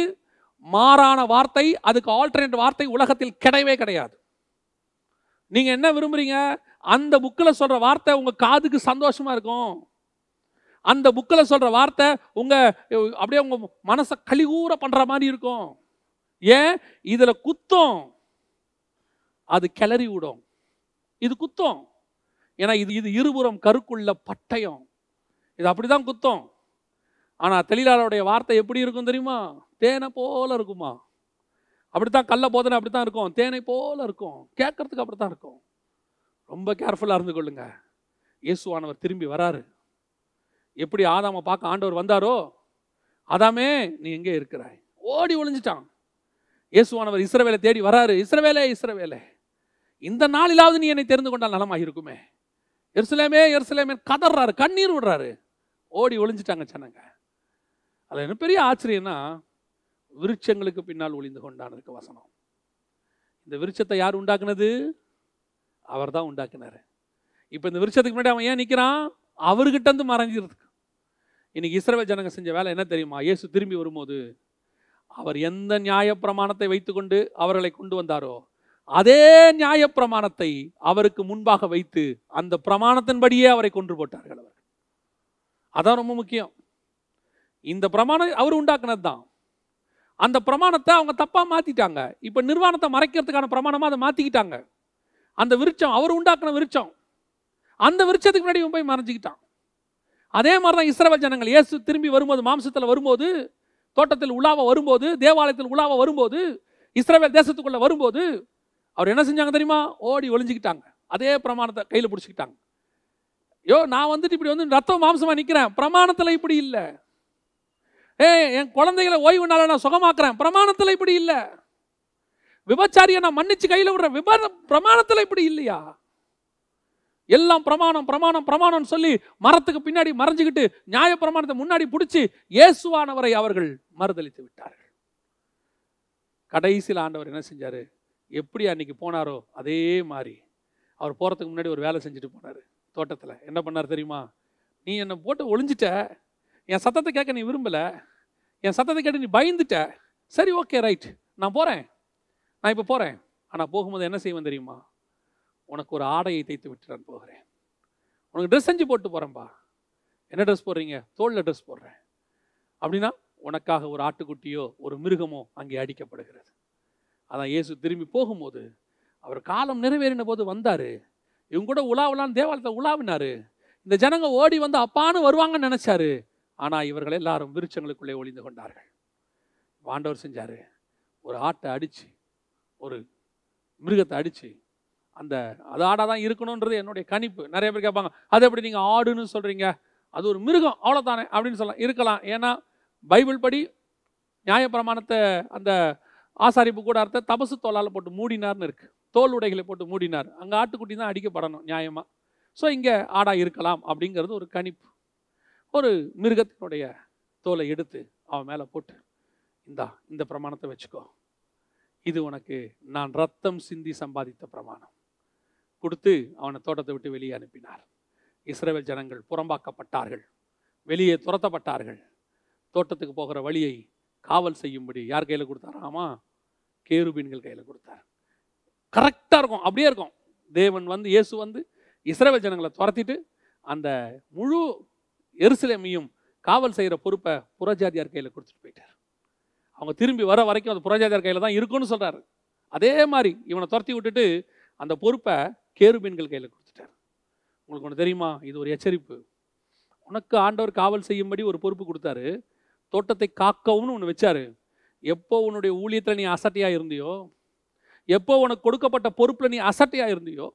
A: மாறான வார்த்தை, அதுக்கு ஆல்டர்னேட் வார்த்தை உலகத்தில் கிடையவே கிடையாது. நீங்கள் என்ன விரும்புகிறீங்க? அந்த புக்கில் சொல்கிற வார்த்தை உங்கள் காதுக்கு சந்தோஷமாக இருக்கும். அந்த புக்கில் சொல்கிற வார்த்தை அப்படியே உங்கள் மனசை கலிகூற பண்ணுற மாதிரி இருக்கும். ஏன்? இதில் குத்தம், அது கிளறி விடும். இது குத்தம். ஏன்னா இது இருபுறம் கருக்குள்ள பட்டயம். இது அப்படி தான் குத்தம். ஆனால் தெளிவாளருடைய வார்த்தை எப்படி இருக்கும் தெரியுமா? தேனை போல இருக்குமா. அப்படித்தான் கள்ள போதனை அப்படித்தான் இருக்கும், தேனை போல இருக்கும், கேட்கறதுக்கு அப்படித்தான் இருக்கும். ரொம்ப கேர்ஃபுல்லாக இருந்து கொள்ளுங்க. இயேசுவானவர் திரும்பி வராரு. எப்படி ஆதாமை பார்க்க ஆண்டவர் வந்தாரோ, ஆதாமே நீ எங்கே இருக்கிறாய், ஓடி ஒளிஞ்சிட்டான். இயேசுவானவர் இஸ்ரவேலை தேடி வராரு. இஸ்ரவேலே இஸ்ரவேலே, இந்த நாளிலாவது நீ என்னை தெரிந்து கொண்டால் நலமாக இருக்குமே. எருசலேமே எருசலேமே கதறாரு, கண்ணீர் விடுறாரு. ஓடி ஒளிஞ்சிட்டாங்க ஜனங்க. அது என்ன பெரிய ஆச்சரியம்னா, விருட்சங்களுக்கு பின்னால் ஒளிந்து கொண்டான் இருக்க வசனம். இந்த விருட்சத்தை யார் உண்டாக்குனது? அவர் தான் உண்டாக்குனாரு. இப்போ இந்த விருட்சத்துக்கு முன்னாடி அவன் ஏன் நிற்கிறான்? அவர்கிட்ட இருந்து மறைஞ்சிருக்கு. இன்னைக்கு இஸ்ரவேல் ஜனங்க செஞ்ச வேலை என்ன தெரியுமா? இயேசு திரும்பி வரும்போது அவர் எந்த நியாயப்பிரமாணத்தை வைத்துக்கொண்டு அவர்களை கொண்டு வந்தாரோ அதே நியாயப்பிரமாணத்தை அவருக்கு முன்பாக வைத்து அந்த பிரமாணத்தின்படியே அவரை கொன்று போட்டார்கள். அவர் அதான் ரொம்ப முக்கியம். இந்த பிரமாணம் அவர் உண்டாக்குனது தான். அந்த பிரமாணத்தை அவங்க தப்பா மாத்திட்டாங்க. இப்ப நிர்வாணத்தை மறைக்கிறதுக்கான பிரமாணமா அதை மாத்திக்கிட்டாங்க. அந்த விருட்சம் அவர் உண்டாக்குன விருட்சம், அந்த விருட்சத்துக்கு முன்னாடி இவன் போய் மறைஞ்சிக்கிட்டான். அதே மாதிரி தான் இஸ்ரவேல் ஜனங்கள் இயேசு திரும்பி வரும்போது, மாம்சத்தில் வரும்போது, தோட்டத்தில் உலாவ வரும்போது, தேவாலயத்தில் உலாவ வரும்போது, இஸ்ரவேல் தேசத்துக்குள்ள வரும்போது அவர் என்ன செஞ்சாங்க தெரியுமா? ஓடி ஒளிஞ்சிக்கிட்டாங்க. அதே பிரமாணத்தை கையில் பிடிச்சிக்கிட்டாங்க. நான் வந்துட்டு இப்படி வந்து ரத்தம் மாம்சமா நிற்கிறேன், பிரமாணத்தில் இப்படி இல்லை. என் குழந்தைகளை ஓய்வு நாள நான் சுகமாக்குறேன், பிரமாணத்தில் இப்படி இல்லை. விபச்சாரியை நான் மன்னிச்சு கையில் விடுறேன், பிரமாணத்தில் இப்படி இல்லையா? எல்லாம் பிரமாணம் பிரமாணம் பிரமாணம் சொல்லி மரத்துக்கு பின்னாடி மறைஞ்சுக்கிட்டு நியாய பிரமாணத்தை முன்னாடி பிடிச்சி இயேசுவானவரை அவர்கள் மறுதலித்து விட்டார்கள். கடைசியில் ஆண்டவர் என்ன செஞ்சாரு? எப்படி அன்னைக்கு போனாரோ அதே மாதிரி அவர் போறதுக்கு முன்னாடி ஒரு வேலை செஞ்சுட்டு போனாரு. தோட்டத்தில் என்ன பண்ணார் தெரியுமா? நீ என்னை போட்டு ஒளிஞ்சிட்ட, என் சத்தத்தை கேட்க நீ விரும்பல, என் சத்தத்தை கேட்டு நீ பயந்துட்ட, சரி ஓகே ரைட், நான் போறேன், நான் இப்போ போறேன். ஆனால் போகும்போது என்ன செய்வேன் தெரியுமா? உனக்கு ஒரு ஆடையை தைத்து விட்டு நான் போகிறேன். உனக்கு ட்ரெஸ் செஞ்சு போட்டு போகிறேன்பா. என்ன ட்ரெஸ் போடுறீங்க? தோளில் ட்ரெஸ் போடுறேன். அப்படின்னா உனக்காக ஒரு ஆட்டுக்குட்டியோ ஒரு மிருகமோ அங்கே அடிக்கப்படுகிறது. அதான் இயேசு திரும்பி போகும்போது அவர் காலம் நிறைவேறின போது வந்தார். இவங்க கூட உலாவலான்னு தேவாலயத்தை உலாவினார். இந்த ஜனங்க ஓடி வந்து அப்பான்னு வருவாங்கன்னு நினைச்சாரு. ஆனால் இவர்கள் எல்லாரும் விருட்சங்களுக்குள்ளே ஒளிந்து கொண்டார்கள். ஆண்டவர் செஞ்சார், ஒரு ஆட்டை அடித்து, ஒரு மிருகத்தை அடித்து, அது ஆடாக தான் இருக்கணுன்றது என்னுடைய கணிப்பு. நிறைய பேர் கேட்பாங்க, அது எப்படி நீங்கள் ஆடுன்னு சொல்கிறீங்க? அது ஒரு மிருகம் அவ்வளோதானே அப்படின்னு சொல்லலாம். இருக்கலாம். ஏன்னா பைபிள் படி நியாயப்பிரமாணத்தை அந்த ஆசாரிப்பு கூடாரத்தை தபசு தோலால் போட்டு மூடினார்னு இருக்கு. தோல் உடைகளை போட்டு மூடினார். அங்கே ஆட்டுக்குட்டி தான் அடிக்கப்படணும் நியாயமாக. ஸோ இங்கே ஆடாக இருக்கலாம் அப்படிங்கிறது ஒரு கணிப்பு. ஒரு மிருகத்தினுடைய தோலை எடுத்து அவன் மேலே போட்டு, இந்த பிரமாணத்தை வச்சுக்கோ, இது உனக்கு நான் ரத்தம் சிந்தி சம்பாதித்த பிரமாணம் கொடுத்து அவனை தோட்டத்தை விட்டு வெளியே அனுப்பினார். இஸ்ரவேல் ஜனங்கள் புறம்பாக்கப்பட்டார்கள், வெளியே துரத்தப்பட்டார்கள். தோட்டத்துக்கு போகிற வழியை காவல் செய்யும்படி யார் கையில் கொடுத்தாரா? ஆமா, கேருபீன்கள் கையில் கொடுத்தார். கரெக்டாக இருக்கும், அப்படியே இருக்கும். தேவன் வந்து, இயேசு வந்து இஸ்ரவேல் ஜனங்களை துரத்திட்டு அந்த முழு எருசலேமையும் காவல் செய்கிற பொறுப்பை புறஜாதியார் கையில் கொடுத்துட்டு போயிட்டார். அவங்க திரும்பி வர வரைக்கும் அது புறஜாதியார் கையில் தான் இருக்குன்னு சொல்கிறாரு. அதே மாதிரி இவனை துரத்தி விட்டுட்டு அந்த பொறுப்பை கேருபீன்கள் கையில் கொடுத்துட்டார். உங்களுக்கு ஒன்று தெரியுமா? இது ஒரு எச்சரிப்பு. உனக்கு ஆண்டவர் காவல் செய்யும்படி ஒரு பொறுப்பு கொடுத்தாரு, தோட்டத்தை காக்கவும் ஒன்று வச்சாரு. எப்போ உன்னுடைய ஊழியத்தில் நீ அசட்டையாக இருந்தியோ, எப்போ உனக்கு கொடுக்கப்பட்ட பொறுப்பில் நீ அசட்டையாக இருந்தியோ,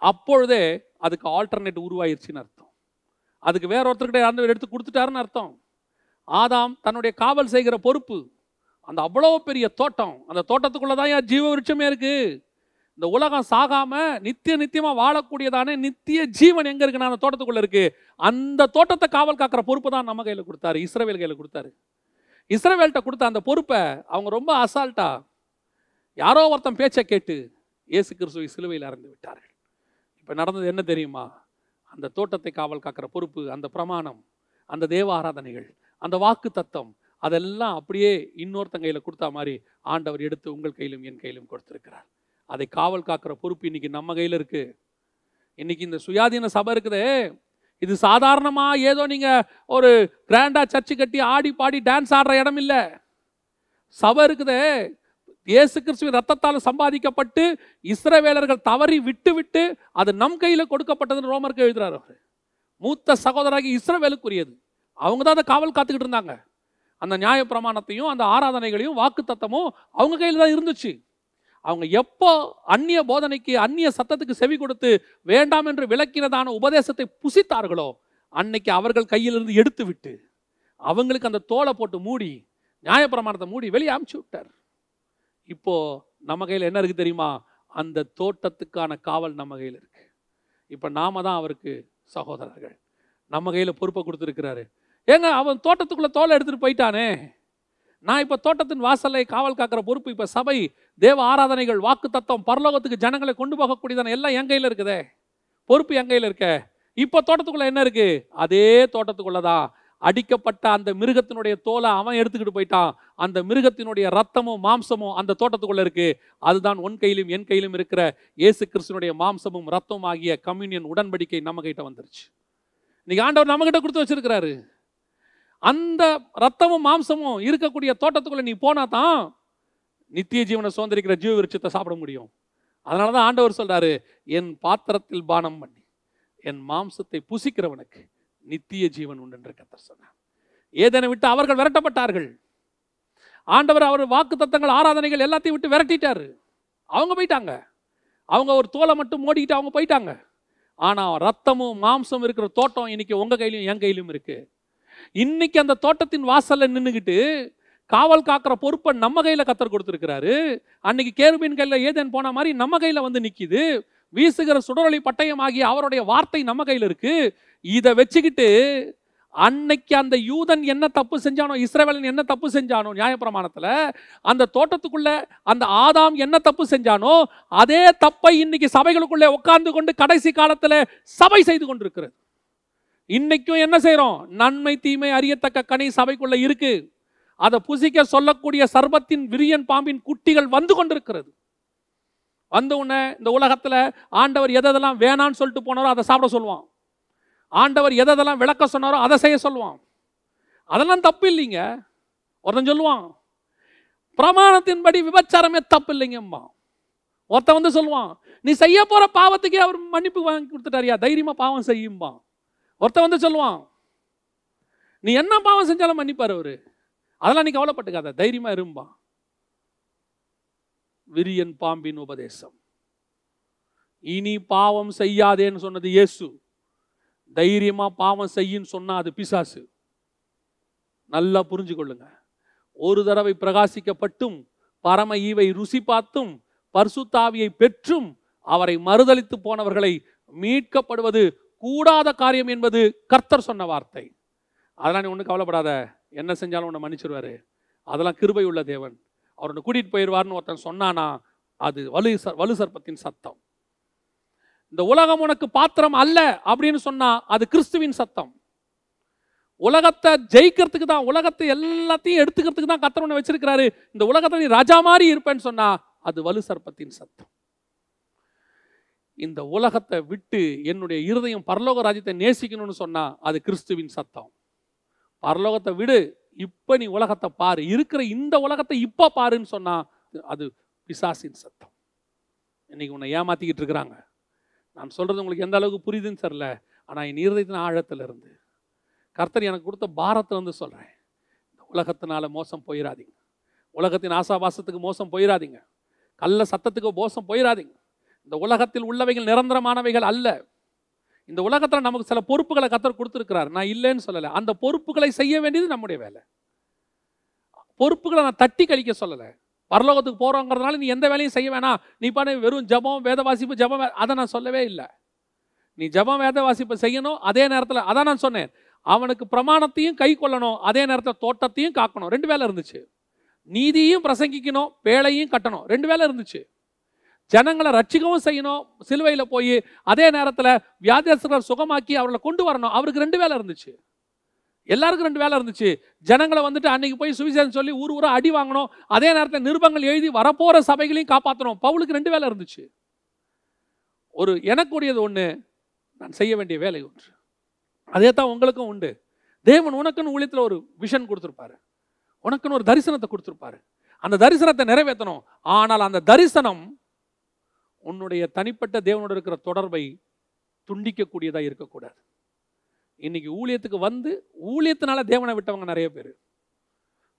A: அப்பொழுதே அதுக்கு ஆல்டர்னேட் உருவாயிருச்சுன்னு அர்த்தம். அதுக்கு வேற ஒருத்தர்கிட்ட ஆண்டவர் எடுத்து கொடுத்துட்டாருன்னு அர்த்தம். ஆதாம் தன்னுடைய காவல் செய்கிற பொறுப்பு, அந்த அவ்வளோ பெரிய தோட்டம், அந்த தோட்டத்துக்குள்ள தான் ஜீவ விருட்சமே இருக்கு. இந்த உலகம் சாகாம நித்தியமா வாழக்கூடியதானே நித்திய ஜீவன் எங்க இருக்குன்னா அந்த தோட்டத்துக்குள்ள இருக்கு. அந்த தோட்டத்தை காவல் காக்கிற பொறுப்பு தான் நம்ம கையில் கொடுத்தாரு, இஸ்ரவேல் கையில் கொடுத்தாரு. இஸ்ரவேல்கிட்ட கொடுத்த அந்த பொறுப்பை அவங்க ரொம்ப அசால்ட்டா யாரோ ஒருத்தன் பேச்சை கேட்டு இயேசு கிறிஸ்துவை சிலுவையில் அறைந்து விட்டார்கள். இப்போ நடந்தது என்ன தெரியுமா? அந்த தோட்டத்தை காவல் காக்கிற பொறுப்பு, அந்த பிரமாணம், அந்த தேவ ஆராதனைகள், அந்த வாக்கு தத்தம், அதெல்லாம் அப்படியே இன்னொருத்தன் கையில் கொடுத்தா மாதிரி ஆண்டவர் எடுத்து உங்கள் கையிலும் என் கையிலும் கொடுத்திருக்கிறார். அதை காவல் காக்கிற பொறுப்பு இன்னைக்கு நம்ம கையில் இருக்கு. இன்னைக்கு இந்த சுயாதீன சபை இருக்குதே, இது சாதாரணமா ஏதோ நீங்க ஒரு கிராண்டா சர்ச்சு கட்டி ஆடி பாடி டான்ஸ் ஆடுற இடம் இல்லை. சபை இருக்குதே, இயேசு கிறிஸ்துவின் ரத்தத்தால் சம்பாதிக்கப்பட்டு இஸ்ரவேலர்கள் தவறி விட்டு அது நம் கையில் கொடுக்கப்பட்டதுன்னு ரோமருக்கு எழுதுறாரு. அவர் மூத்த சகோதராகி இஸ்ரவேலுக்குரியது. அவங்க தான் அதை காவல் காத்துக்கிட்டு இருந்தாங்க. அந்த நியாய பிரமாணத்தையும் அந்த ஆராதனைகளையும் வாக்கு தத்தமும் அவங்க கையில் தான் இருந்துச்சு. அவங்க எப்போ அந்நிய போதனைக்கு அந்நிய சத்தத்துக்கு செவி கொடுத்து வேண்டாம் என்று விளக்கினதான உபதேசத்தை புசித்தார்களோ அன்னைக்கு அவர்கள் கையிலிருந்து எடுத்து விட்டு அவங்களுக்கு அந்த தோலை போட்டு மூடி நியாயப்பிரமாணத்தை மூடி வெளியே அமுச்சு விட்டார். இப்போ நம்ம கையில் என்ன இருக்கு தெரியுமா? அந்த தோட்டத்துக்கான காவல் நம்ம கையில் இருக்கு. இப்போ நாம தான் அவருக்கு சகோதரர்கள். நம்ம கையில் பொறுப்பை கொடுத்துருக்கிறாரு. ஏங்க, அவன் தோட்டத்துக்குள்ள தோலை எடுத்துட்டு போயிட்டானே, நான் இப்போ தோட்டத்தின் வாசலை காவல் காக்கிற பொறுப்பு, இப்போ சபை, தேவ ஆராதனைகள், வாக்கு தத்தம், பரலோகத்துக்கு ஜனங்களை கொண்டு போகக்கூடியதான எல்லாம் என் கையில் இருக்குதே, பொறுப்பு என் கையில் இருக்க. இப்போ தோட்டத்துக்குள்ள என்ன இருக்கு? அதே தோட்டத்துக்குள்ளதான் அடிக்கப்பட்ட அந்த மிருகத்தினுடைய தோலை அவன் எடுத்துக்கிட்டு போயிட்டான். அந்த மிருகத்தினுடைய ரத்தமும் மாம்சமும் அந்த தோட்டத்துக்குள்ள இருக்கு. அதுதான் உன் கையிலும் என் கையிலும் இருக்கிற இயேசு கிறிஸ்துனுடைய மாம்சமும் ரத்தமும் ஆகிய கம்யூனியன் உடன்படிக்கை நம்ம கிட்ட வந்துருச்சு. இன்னைக்கு ஆண்டவர் நம்ம கிட்ட கொடுத்து வச்சிருக்கிறாரு. அந்த ரத்தமும் மாம்சமும் இருக்கக்கூடிய தோட்டத்துக்குள்ள நீ போனா தான் நித்திய ஜீவனை சுதந்திரிக்கிற ஜீவ விருட்சத்தை சாப்பிட முடியும். அதனாலதான் ஆண்டவர் சொல்றாரு, என் பாத்திரத்தில் பானம் பண்ணி என் மாம்சத்தை புசிக்கிறவனுக்கு நித்திய ஜீவன் உண்டு என்று கர்த்தர் சொன்னார். ஏதேனை விட்டு அவர்கள் விரட்டப்பட்டார்கள். ஆண்டவர் அவர் வாக்கு தத்தங்கள் ஆராதனைகள் எல்லாத்தையும் விட்டு விரட்டிட்டாரு. அவங்க போயிட்டாங்க. அவங்க ஒரு தோலை மட்டும் மூடிக்கிட்டு அவங்க போயிட்டாங்க. ஆனா ரத்தமும் மாம்சம் இருக்கிற தோட்டம் இன்னைக்கு உங்க கையிலும் என் கையிலும் இருக்கு. இன்னைக்கு அந்த தோட்டத்தின் வாசல்ல நின்றுகிட்டு காவல் காக்கிற பொறுப்பை நம்ம கையில கர்த்தர் கொடுத்திருக்கிறாரு. அன்னைக்கு கேருபீன் கையில ஏதேன் போன மாதிரி நம்ம கையில வந்து நிக்குது. வீசுகிற சுடரொளி பட்டயம் ஆகிய அவருடைய வார்த்தை நம்ம கையில இருக்கு. இதை வச்சுக்கிட்டு அன்னைக்கு அந்த யூதன் என்ன தப்பு செஞ்சானோ, இஸ்ரவேலன் என்ன தப்பு செஞ்சானோ நியாயப்பிரமாணத்துல, அந்த தோட்டத்துக்குள்ள அந்த ஆதாம் என்ன தப்பு செஞ்சானோ அதே தப்பை இன்னைக்கு சபைகளுக்குள்ளே உட்கார்ந்து கொண்டு கடைசி காலத்துல சபை செய்து கொண்டிருக்கிறது. இன்னைக்கும் என்ன செய்யறோம்? நன்மை தீமை அறியத்தக்க கனி சபைக்குள்ள இருக்கு. அதை புசிக்க சொல்லக்கூடிய சர்பத்தின் விரியன் பாம்பின் குட்டிகள் வந்து கொண்டிருக்கிறது. வந்த உடனே இந்த உலகத்துல ஆண்டவர் எதெல்லாம் வேணான்னு சொல்லிட்டு போனாரோ அதை சாப்பிட சொல்லுவான். ஆண்டவர் எதெல்லாம் விளக்க சொன்னாரோ அதை செய்ய சொல்லுவான். அதெல்லாம் தப்பு இல்லைங்க. ஒருத்தன் சொல்லுவான், பிரமாணத்தின்படி விபச்சாரமே தப்பு இல்லைங்கம்மா. ஒருத்தன் வந்து சொல்லுவான், நீ செய்ய போற பாவத்துக்கே அவர் மன்னிப்பு வாங்கி கொடுத்துட்டாரியா, தைரியமா பாவம் செய்யும்பா. ஒருத்தன் வந்து சொல்லுவான், நீ என்ன பாவம் செஞ்சாலும் மன்னிப்பார் அவரு, அதெல்லாம் நீ கவலைப்பட்டுக்காத, தைரியமா இரும்பா. விரியன் பாம்பின் உபதேசம். இனி பாவம் செய்யாதேன்னு சொன்னது இயேசு. தைரியமா பாவம் செய்யின்னு சொன்னா அது பிசாசு. நல்லா புரிஞ்சு கொள்ளுங்க. ஒரு தடவை பிரகாசிக்கப்பட்டும் பரம ஈவை ருசி பார்த்தும் பரிசுத்தாவியை பெற்றும் அவரை மறுதலித்து போனவர்களை மீட்கப்படுவது கூடாத காரியம் என்பது கர்த்தர் சொன்ன வார்த்தை. அதெல்லாம் நீ ஒன்றும் கவலைப்படாத, என்ன செஞ்சாலும் உன்னை மன்னிச்சிருவாரு, அதெல்லாம் கிருபை உள்ள தேவன், அவர் கூட்டிட்டு போயிடுவார்னு ஒருத்தன் சொன்னானா அது வலு சர்ப்பத்தின் சத்தம். இந்த உலகம் உனக்கு பாத்திரம் அல்ல அப்படின்னு சொன்னா அது கிறிஸ்துவின் சத்தம். உலகத்தை ஜெயிக்கிறதுக்கு தான், உலகத்தை எல்லாத்தையும் எடுத்துக்கிறதுக்கு தான் கர்த்தர் உன்னை வச்சிருக்கிறாரு. இந்த உலகத்தை நீ ராஜா மாதிரி இருப்பேன்னு சொன்னா அது வலு சர்ப்பத்தின் சத்தம். இந்த உலகத்தை விட்டு என்னுடைய இருதயம் பரலோக ராஜ்யத்தை நேசிக்கணும்னு சொன்னா அது கிறிஸ்துவின் சத்தம். பரலோகத்தை விடு, இப்ப நீ உலகத்தை பாரு, இருக்கிற இந்த உலகத்தை இப்ப பாருன்னு சொன்னா அது பிசாசின் சத்தம். இன்னைக்கு உன்னை ஏமாத்திக்கிட்டு இருக்கிறாங்க. நான் சொல்றது உங்களுக்கு எந்த அளவுக்கு புரியுதுன்னு தெரியல, ஆனா என் இருதயத்தின் ஆழத்துல இருந்து கர்த்தர் எனக்கு கொடுத்த பாரத்தை வந்து சொல்றேன். இந்த உலகத்தினால மோசம் போயிடாதீங்க, உலகத்தின் ஆசாபாசத்துக்கு மோசம் போயிடாதீங்க, கள்ள சத்தத்துக்கு மோசம் போயிடாதீங்க. இந்த உலகத்தில் உள்ளவைகள் நிரந்தரமானவைகள் அல்ல. இந்த உலகத்தில் நமக்கு சில பொறுப்புகளை கர்த்தர் கொடுத்திருக்கிறார், நான் இல்லைன்னு சொல்லலை. அந்த பொறுப்புகளை செய்ய வேண்டியது நம்முடைய வேலை. பொறுப்புகளை நான் தட்டி கழிக்க சொல்லலை. பரலோகத்துக்கு போறோங்கிறதுனால நீ எந்த வேலையும் செய்ய வேணாம், நீ பாரு வெறும் ஜபம் வேத வாசிப்பு ஜபம், அதை நான் சொல்லவே இல்லை. நீ ஜபம் வேத வாசிப்பு செய்யணும், அதே நேரத்தில் அதான் நான் சொன்னேன், அவனுக்கு பிரமாணத்தையும் கை கொள்ளணும், அதே நேரத்தில் தோட்டத்தையும் காக்கணும். 2 வேலை இருந்துச்சு. நீதியும் பிரசங்கிக்கணும், பேழையும் கட்டணும், 2 வேலை இருந்துச்சு. ஜனங்களை ரட்சிக்கவும் செய்யணும், சிலுவையில் போய் அதே நேரத்தில் வியாதியஸ்தர்கள் சுகமாக்கி அவர்களை கொண்டு வரணும். அவருக்கு 2 வேலை இருந்துச்சு. எல்லாருக்கும் 2 வேலை இருந்துச்சு. ஜனங்களை வந்துட்டு அன்னைக்கு போய் சுவிசேஷம் சொல்லி ஊர் ஊரா அடி வாங்கணும், அதே நேரத்தில் நிருபங்கள் எழுதி வரப்போற சபைகளையும் காப்பாற்றணும். பவுலுக்கு 2 வேலை இருந்துச்சு. ஒரு எனக்குரியது ஒன்று, நான் செய்ய வேண்டிய வேலை ஒன்று. அதே தான் உங்களுக்கும் உண்டு. தேவன் உனக்குன்னு ஊழியத்தில் ஒரு விஷன் கொடுத்துருப்பாரு, உனக்குன்னு ஒரு தரிசனத்தை கொடுத்துருப்பாரு. அந்த தரிசனத்தை நிறைவேற்றணும். ஆனால் அந்த தரிசனம் உன்னுடைய தனிப்பட்ட தேவனோடு இருக்கிற தொடர்பை துண்டிக்கக்கூடியதாக இருக்கக்கூடாது. இன்னைக்கு ஊழியத்துக்கு வந்து ஊழியத்தினால தேவனை விட்டவங்க நிறைய பேர்,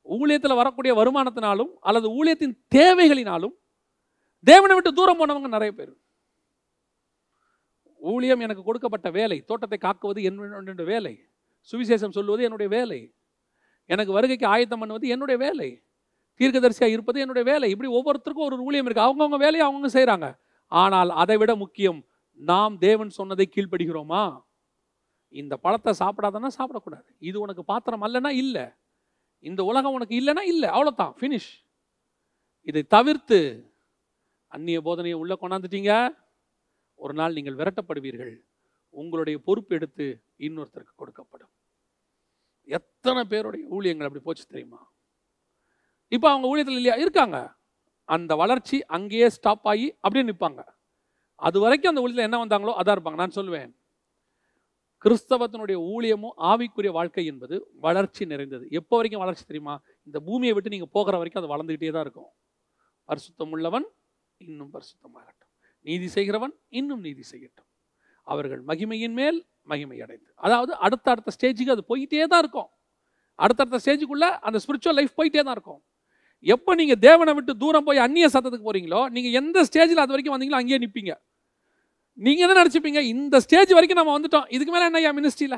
A: ஊழியத்தில் வரக்கூடிய வருமானத்தினாலும் அல்லது ஊழியத்தின் தேவைகளினாலும் தேவனை விட்டு தூரம் போனவங்க நிறைய பேர். ஊழியம் எனக்கு கொடுக்கப்பட்ட வேலை, தோட்டத்தை காக்குவது என்னுடைய வேலை, சுவிசேஷம் சொல்வது என்னுடைய வேலை, எனக்கு வருகைக்கு ஆயத்தம் பண்ணுவது என்னுடைய வேலை, தீர்க்கதரிசியாக இருப்பது என்னுடைய வேலை. இப்படி ஒவ்வொருத்தருக்கும் ஒரு ஊழியம் இருக்கு, அவங்கவுங்க வேலையை அவங்கவுங்க செய்கிறாங்க. ஆனால் அதை விட முக்கியம், நாம் தேவன் சொன்னதை கீழ்ப்படுகிறோமா? இந்த பழத்தை சாப்பிடாதன்னா சாப்பிடக்கூடாது, இது உனக்கு பாத்திரம் அல்லனா இல்லை, இந்த உலகம் உனக்கு இல்லைன்னா இல்லை, அவ்வளோதான், ஃபினிஷ். இதை தவிர்த்து அந்நிய போதனையை உள்ள கொண்டாந்துட்டீங்க, ஒரு நாள் நீங்கள் விரட்டப்படுவீர்கள். உங்களுடைய பொறுப்பு எடுத்து இன்னொருத்தருக்கு கொடுக்கப்படும். எத்தனை பேருடைய ஊழியங்கள் அப்படி போச்சு தெரியுமா? இப்போ அவங்க ஊழியத்தில் இல்லையா இருக்காங்க, அந்த வளர்ச்சி அங்கேயே ஸ்டாப் ஆகி அப்படியே நிற்பாங்க. அது வரைக்கும் அந்த ஊழியத்தில் என்ன வந்தாங்களோ அதான் இருப்பாங்க. நான் சொல்லுவேன், கிறிஸ்தவத்தினுடைய ஊழியமும் ஆவிக்குரிய வாழ்க்கை என்பது வளர்ச்சி நிறைந்தது. எப்போ வரைக்கும் வளர்ச்சி தெரியுமா? இந்த பூமியை விட்டு நீங்கள் போகிற வரைக்கும் அது வளர்ந்துக்கிட்டே தான் இருக்கும். பரிசுத்தம் உள்ளவன் இன்னும் பரிசுத்தமாகட்டும், நீதி செய்கிறவன் இன்னும் நீதி செய்யட்டும், அவர்கள் மகிமையின் மேல் மகிமை அடைந்து. அதாவது அடுத்த ஸ்டேஜுக்கு அது போயிட்டே தான் இருக்கும். அடுத்த ஸ்டேஜுக்குள்ள அந்த ஸ்பிரிச்சுவல் லைஃப் போயிட்டே தான் இருக்கும். எப்போ நீங்கள் தேவனை விட்டு தூரம் போய் அந்நிய சத்தத்துக்கு போகிறீங்களோ, நீங்கள் எந்த ஸ்டேஜில் அது வரைக்கும் வந்தீங்களோ அங்கேயே நிற்பீங்க. நீங்கள் என்ன நினச்சிப்பீங்க? இந்த ஸ்டேஜ் வரைக்கும் நம்ம வந்துட்டோம், இதுக்கு மேலே என்ன மினிஸ்ட்ரியில்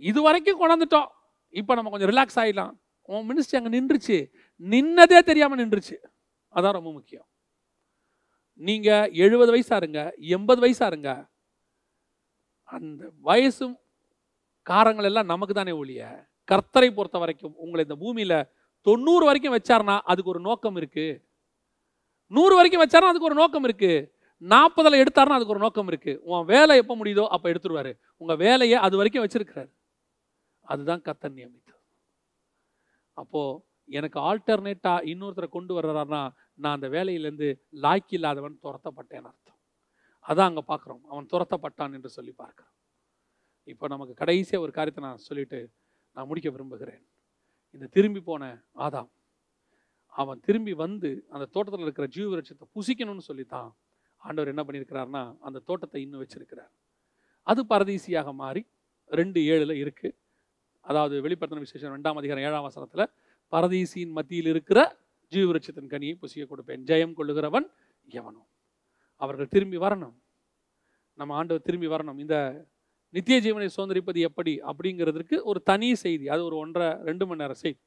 A: இது வரைக்கும் கொண்டாந்துட்டோம், இப்போ நம்ம கொஞ்சம் ரிலாக்ஸ் ஆகிடலாம். உன் மினிஸ்ட்ரி அங்கே நின்றுச்சு, நின்னதே தெரியாமல் நின்றுச்சு. அதான் ரொம்ப முக்கியம். நீங்கள் 70 வயசாக இருங்க, 80 வயசாக இருங்க, அந்த வயசும் காரங்கள் எல்லாம் நமக்கு தானே ஒழிய, கர்த்தரை பொறுத்த வரைக்கும் உங்களை இந்த பூமியில் 90 வரைக்கும் வச்சார்னா அதுக்கு ஒரு நோக்கம் இருக்கு. 100 வரைக்கும் வச்சார்னா அதுக்கு ஒரு நோக்கம் இருக்கு. 40 எடுத்தார்னா அதுக்கு ஒரு நோக்கம் இருக்கு. உன் வேலை எப்போ முடியுதோ அப்போ எடுத்துருவாரு. உங்க வேலையை அது வரைக்கும் வச்சிருக்கிறாரு. அதுதான் கர்த்தர் நியமித்தது. அப்போ எனக்கு ஆல்டர்னேட்டா இன்னொருத்தரை கொண்டு வர்றாருன்னா நான் அந்த வேலையிலேருந்து லாய்க்கு இல்லாதவன் துரத்தப்பட்டேன்னு அர்த்தம். அதான் அங்கே பார்க்குறோம், அவன் துரத்தப்பட்டான் என்று சொல்லி பார்க்குறோம். இப்போ நமக்கு கடைசியாக ஒரு காரியத்தை நான் சொல்லிட்டு நான் முடிக்க விரும்புகிறேன். இந்த திரும்பி போன ஆதாம், அவன் திரும்பி வந்து அந்த தோட்டத்தில் இருக்கிற ஜீவ விருட்சத்தை புசிக்கணும்னு சொல்லித்தான் ஆண்டவர் என்ன பண்ணியிருக்கிறார்னா அந்த தோட்டத்தை இன்னும் வச்சிருக்கிறார். அது பரதீசியாக மாறி 2:7 இருக்கு. அதாவது வெளிப்படுத்தின விசேஷம் 2ஆம் அதிகாரம் 7ஆம் வசனத்தில், பரதீசியின் மத்தியில் இருக்கிற ஜீவ விருட்சத்தின் கனியை புசிக்க கொடுப்பேன், ஜெயம் கொள்ளுகிறவன் எவனும். அவர்கள் திரும்பி வரணும், நம்ம ஆண்டவர் திரும்பி வரணும். இந்த நித்திய ஜீவனை சுதந்திரிப்பது எப்படி அப்படிங்கிறதுக்கு ஒரு தனி செய்தி, அது ஒரு 1.5-2 மணி நேரம் செய்தி.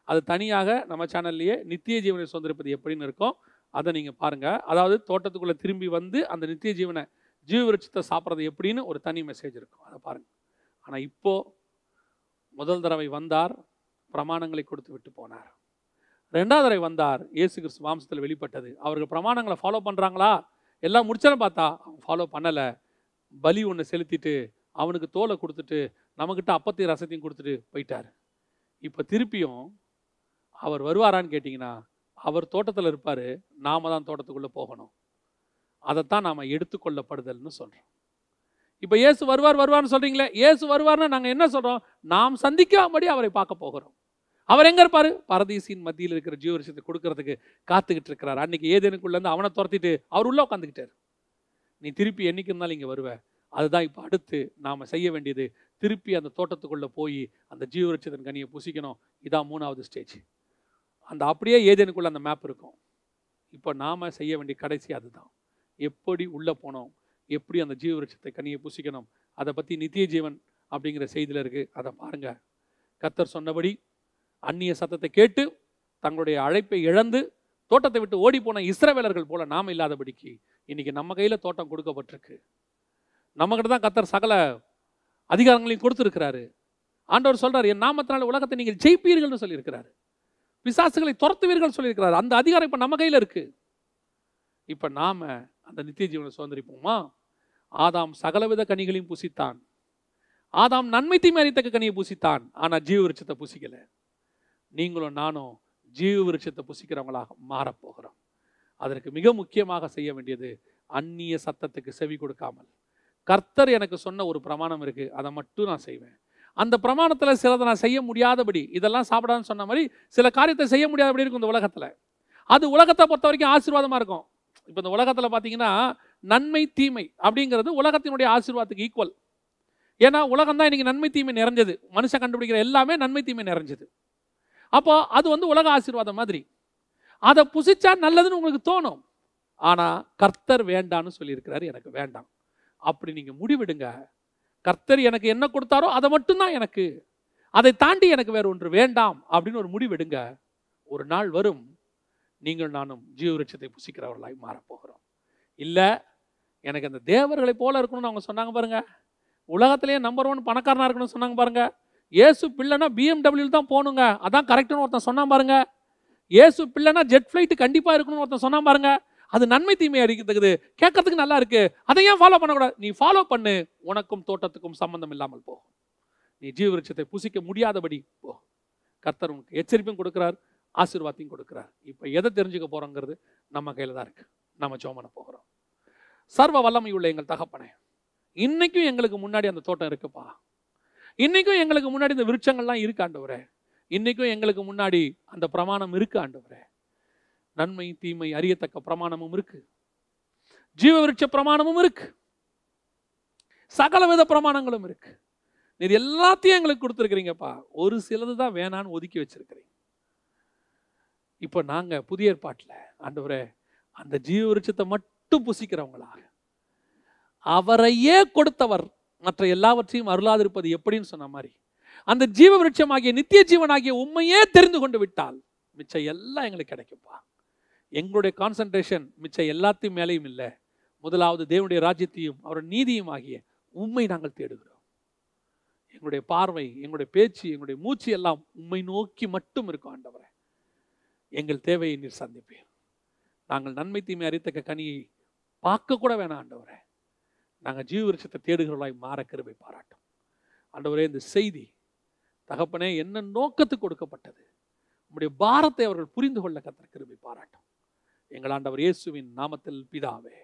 A: அது தனியாக நம்ம சேனல்லையே நித்திய ஜீவனை சுதந்திரிப்பது எப்படின்னு இருக்கும், அதை நீங்கள் பாருங்கள். அதாவது தோட்டத்துக்குள்ளே திரும்பி வந்து அந்த நித்திய ஜீவனை ஜீவ விருட்சத்தை சாப்பிட்றது எப்படின்னு ஒரு தனி மெசேஜ் இருக்கும், அதை பாருங்கள். ஆனால் இப்போது முதல் தடவை வந்தார், பிரமாணங்களை கொடுத்து விட்டு போனார். 2ஆவது தடவை வந்தார், இயேசு கிறிஸ்து மாம்சத்தில் வெளிப்பட்டது. அவர்கள் பிரமாணங்களை ஃபாலோ பண்ணுறாங்களா, எல்லாம் முடிச்சாலும் பார்த்தா அவன் ஃபாலோ பண்ணலை. பலி ஒன்று செலுத்திட்டு அவனுக்கு தோலை கொடுத்துட்டு நம்மக்கிட்ட அப்பத்தையும் ரசத்தையும் கொடுத்துட்டு போயிட்டார். இப்போ திருப்பியும் அவர் வருவாரான்னு கேட்டிங்கன்னா, அவர் தோட்டத்தில் இருப்பார், நாம தான் தோட்டத்துக்குள்ளே போகணும். அதைத்தான் நாம் எடுத்துக்கொள்ளப்படுதல்னு சொல்கிறோம். இப்போ இயேசு வருவார்னு சொல்கிறீங்களே, இயேசு வருவார்னா நாங்கள் என்ன சொல்கிறோம்? நாம் சந்திக்காமடி அவரை பார்க்க போகிறோம். அவர் எங்கே இருப்பார்? பரதீசின் மத்தியில் இருக்கிற ஜீவ விருட்சத்தை கொடுக்கறதுக்கு காத்துக்கிட்டு இருக்கிறார். அன்னைக்கு ஏதேனுக்குள்ளேருந்து அவனை துரத்திட்டு அவர் உள்ளே உட்காந்துக்கிட்டார். நீ திருப்பி என்னைக்கு இருந்தாலும் இங்கே வருவ. அதுதான் இப்போ அடுத்து நாம் செய்ய வேண்டியது. திருப்பி அந்த தோட்டத்துக்குள்ளே போய் அந்த ஜீவ விருட்சத்தின் கனியை புசிக்கணும். இதான் 3ஆவது ஸ்டேஜ். அந்த அப்படியே ஏதேனுக்குள்ளே அந்த மேப் இருக்கும். இப்போ நாம் செய்ய வேண்டிய கடைசி அதுதான். எப்படி உள்ளே போனோம், எப்படி அந்த ஜீவ விருட்சத்தை கனியை புசிக்கணும், அதை பற்றி நித்திய ஜீவன் அப்படிங்கிற செய்தியில் இருக்குது. அதை பாருங்கள். கர்த்தர் சொன்னபடி அந்நிய சத்தத்தை கேட்டு தங்களுடைய அழைப்பை இழந்து தோட்டத்தை விட்டு ஓடி போன இஸ்ரவேலர்கள் போல நாம் இல்லாதபடிக்கு இன்னைக்கு நம்ம கையில் தோட்டம் கொடுக்கப்பட்டிருக்கு. நம்மகிட்ட தான் கர்த்தர் சகல அதிகாரங்களையும் கொடுத்துருக்கிறாரு. ஆண்டவர் சொல்றாரு, என் நாமத்தினால உலகத்தை நீங்கள் ஜெயிப்பீர்கள்னு சொல்லியிருக்கிறாரு, பிசாசுகளை துரத்துவீர்கள் சொல்லியிருக்கிறாரு. அந்த அதிகாரம் இப்போ நம்ம கையில் இருக்கு. இப்போ நாம அந்த நித்திய ஜீவனை சுதந்திரிப்போமா? ஆதாம் சகலவித கனிகளையும் புசித்தான். ஆதாம் நன்மை தீமை அறியத்தக்க கனியை புசித்தான், ஆனால் ஜீவ விருட்சத்தை புசிக்கல. நீங்களும் நானும் ஜீவ விருட்சத்தை புசிக்கிறவங்களாக மாறப்போகிறோம். அதற்கு மிக முக்கியமாக செய்ய வேண்டியது அந்நிய சத்தத்துக்கு செவி கொடுக்காமல், கர்த்தர் எனக்கு சொன்ன ஒரு பிரமாணம் இருக்கு, அதை மட்டும் நான் செய்வேன். அந்த பிரமாணத்தில் சிலதை நான் செய்ய முடியாதபடி, இதெல்லாம் சாப்பிடான்னு சொன்ன மாதிரி சில காரியத்தை செய்ய முடியாதபடி இருக்கும் இந்த உலகத்தில். அது உலகத்தை பொறுத்த வரைக்கும் ஆசீர்வாதமாக இருக்கும். இப்போ இந்த உலகத்தில் பார்த்தீங்கன்னா நன்மை தீமை அப்படிங்கிறது உலகத்தினுடைய ஆசீர்வாதத்துக்கு ஈக்குவல். ஏன்னா உலகம் தான் இன்னைக்கு நன்மை தீமை நிறைஞ்சது. மனுஷன் கண்டுபிடிக்கிற எல்லாமே நன்மை தீமை நிறைஞ்சது. அப்போ அது வந்து உலக ஆசீர்வாதம் மாதிரி. அதை புசிச்சா நல்லதுன்னு உங்களுக்கு தோணும். ஆனால் கர்த்தர் வேண்டான்னு சொல்லியிருக்கிறாரு, எனக்கு வேண்டாம். அப்படி நீங்கள் முடிவிடுங்க. கர்த்தர் எனக்கு என்ன கொடுத்தாரோ அதை மட்டும்தான் எனக்கு, அதை தாண்டி எனக்கு வேற ஒன்று வேண்டாம் அப்படின்னு ஒரு முடிவெடுங்க. ஒரு நாள் வரும், நீங்கள் நானும் ஜீவ விருட்சத்தை புசிக்கிறவர்களாய் மாறப்போகிறோம். இல்லை எனக்கு அந்த தேவர்களை போல இருக்கணும்னு அவங்க சொன்னாங்க பாருங்க. உலகத்திலேயே நம்பர் 1 பணக்காரனாக இருக்கணும்னு சொன்னாங்க பாருங்க. ஏசு பிள்ளைனா BMW தான் போகணுங்க, அதான் கரெக்டுன்னு ஒருத்தன் சொன்னான் பாருங்க. ஏசு பிள்ளைனா ஜெட் ஃப்ளைட்டு கண்டிப்பாக இருக்கணும்னு ஒருத்தன் சொன்னான் பாருங்க. அது நன்மை தீமை அறிக்கிறதுக்கு கேட்கறதுக்கு நல்லா இருக்கு, அதை ஏன் ஃபாலோ பண்ணக்கூடாது? நீ ஃபாலோ பண்ணு, உனக்கும் தோட்டத்துக்கும் சம்பந்தம் இல்லாமல் போகும். நீ ஜீவ விருட்சத்தை புசிக்க முடியாதபடி போ. கர்த்தர் உனக்கு எச்சரிப்பும் கொடுக்கிறார், ஆசீர்வாதத்தையும் கொடுக்கிறார். இப்போ எதை தெரிஞ்சுக்க போறோங்கிறது நம்ம கையில் தான் இருக்கு. நம்ம ஜெபம் பண்ண போகிறோம். சர்வ வல்லமை உள்ள எங்கள் தகப்பனே, இன்னைக்கும் எங்களுக்கு முன்னாடி அந்த தோட்டம் இருக்குப்பா. இன்னைக்கும் எங்களுக்கு முன்னாடி இந்த விருட்சங்கள்லாம் இருக்கு ஆண்டவரே. இன்னைக்கும் எங்களுக்கு முன்னாடி அந்த பிரமாணம் இருக்கு ஆண்டவரே. நன்மை தீமை அறியத்தக்க பிரமாணமும் இருக்கு, ஜீவ விருட்ச பிரமாணமும் இருக்கு, சகலவித பிரமாணங்களும் இருக்கு. நீர் எல்லாத்தையும் எங்களுக்கு கொடுத்துருக்கிறீங்கப்பா. ஒரு சிலது தான் வேணான்னு ஒதுக்கி வச்சிருக்கிறீங்க. இப்போ நாங்க புதிய ஏற்பாட்டில் ஆண்டவரே அந்த ஜீவ விருட்சத்தை மட்டும் புசிக்கிறவங்களாக, அவரையே கொடுத்தவர் மற்ற எல்லாவற்றையும் அருளாதிருப்பது எப்படின்னு சொன்ன மாதிரி, அந்த ஜீவ விருட்சமாகிய நித்திய ஜீவனாகிய உண்மையே தெரிந்து கொண்டு விட்டால் மிச்சம் எல்லாம் எங்களுக்கு கிடைக்கும்பா. எங்களுடைய கான்சன்ட்ரேஷன் மிச்சம் எல்லாத்தையும் மேலேயும் இல்லை. முதலாவது தேவனுடைய ராஜ்யத்தையும் அவருடைய நீதியும் ஆகிய உண்மை நாங்கள் தேடுகிறோம். எங்களுடைய பார்வை, எங்களுடைய பேச்சு, எங்களுடைய மூச்சு எல்லாம் உண்மை நோக்கி மட்டும் இருக்கும் ஆண்டவரே. எங்கள் தேவையை நீர் சந்திப்பேன். நாங்கள் நன்மை தீமை அறித்தக்க கனியை பார்க்க கூட வேணாம் ஆண்டவரே. நாங்கள் ஜீவ விருட்சத்தை தேடுகிறவர்களாய் மாற கிருபை பாராட்டும் ஆண்டவரே. இந்த செய்தி தகப்பனே என்ன நோக்கத்துக்கு கொடுக்கப்பட்டது, உம்முடைய பாரத்தை அவர்கள் புரிந்து கொள்ள கர்த்தர் கிருபை பாராட்டும். எங்கள் ஆண்டவர் இயேசுவின் நாமத்தில் பிதாவே.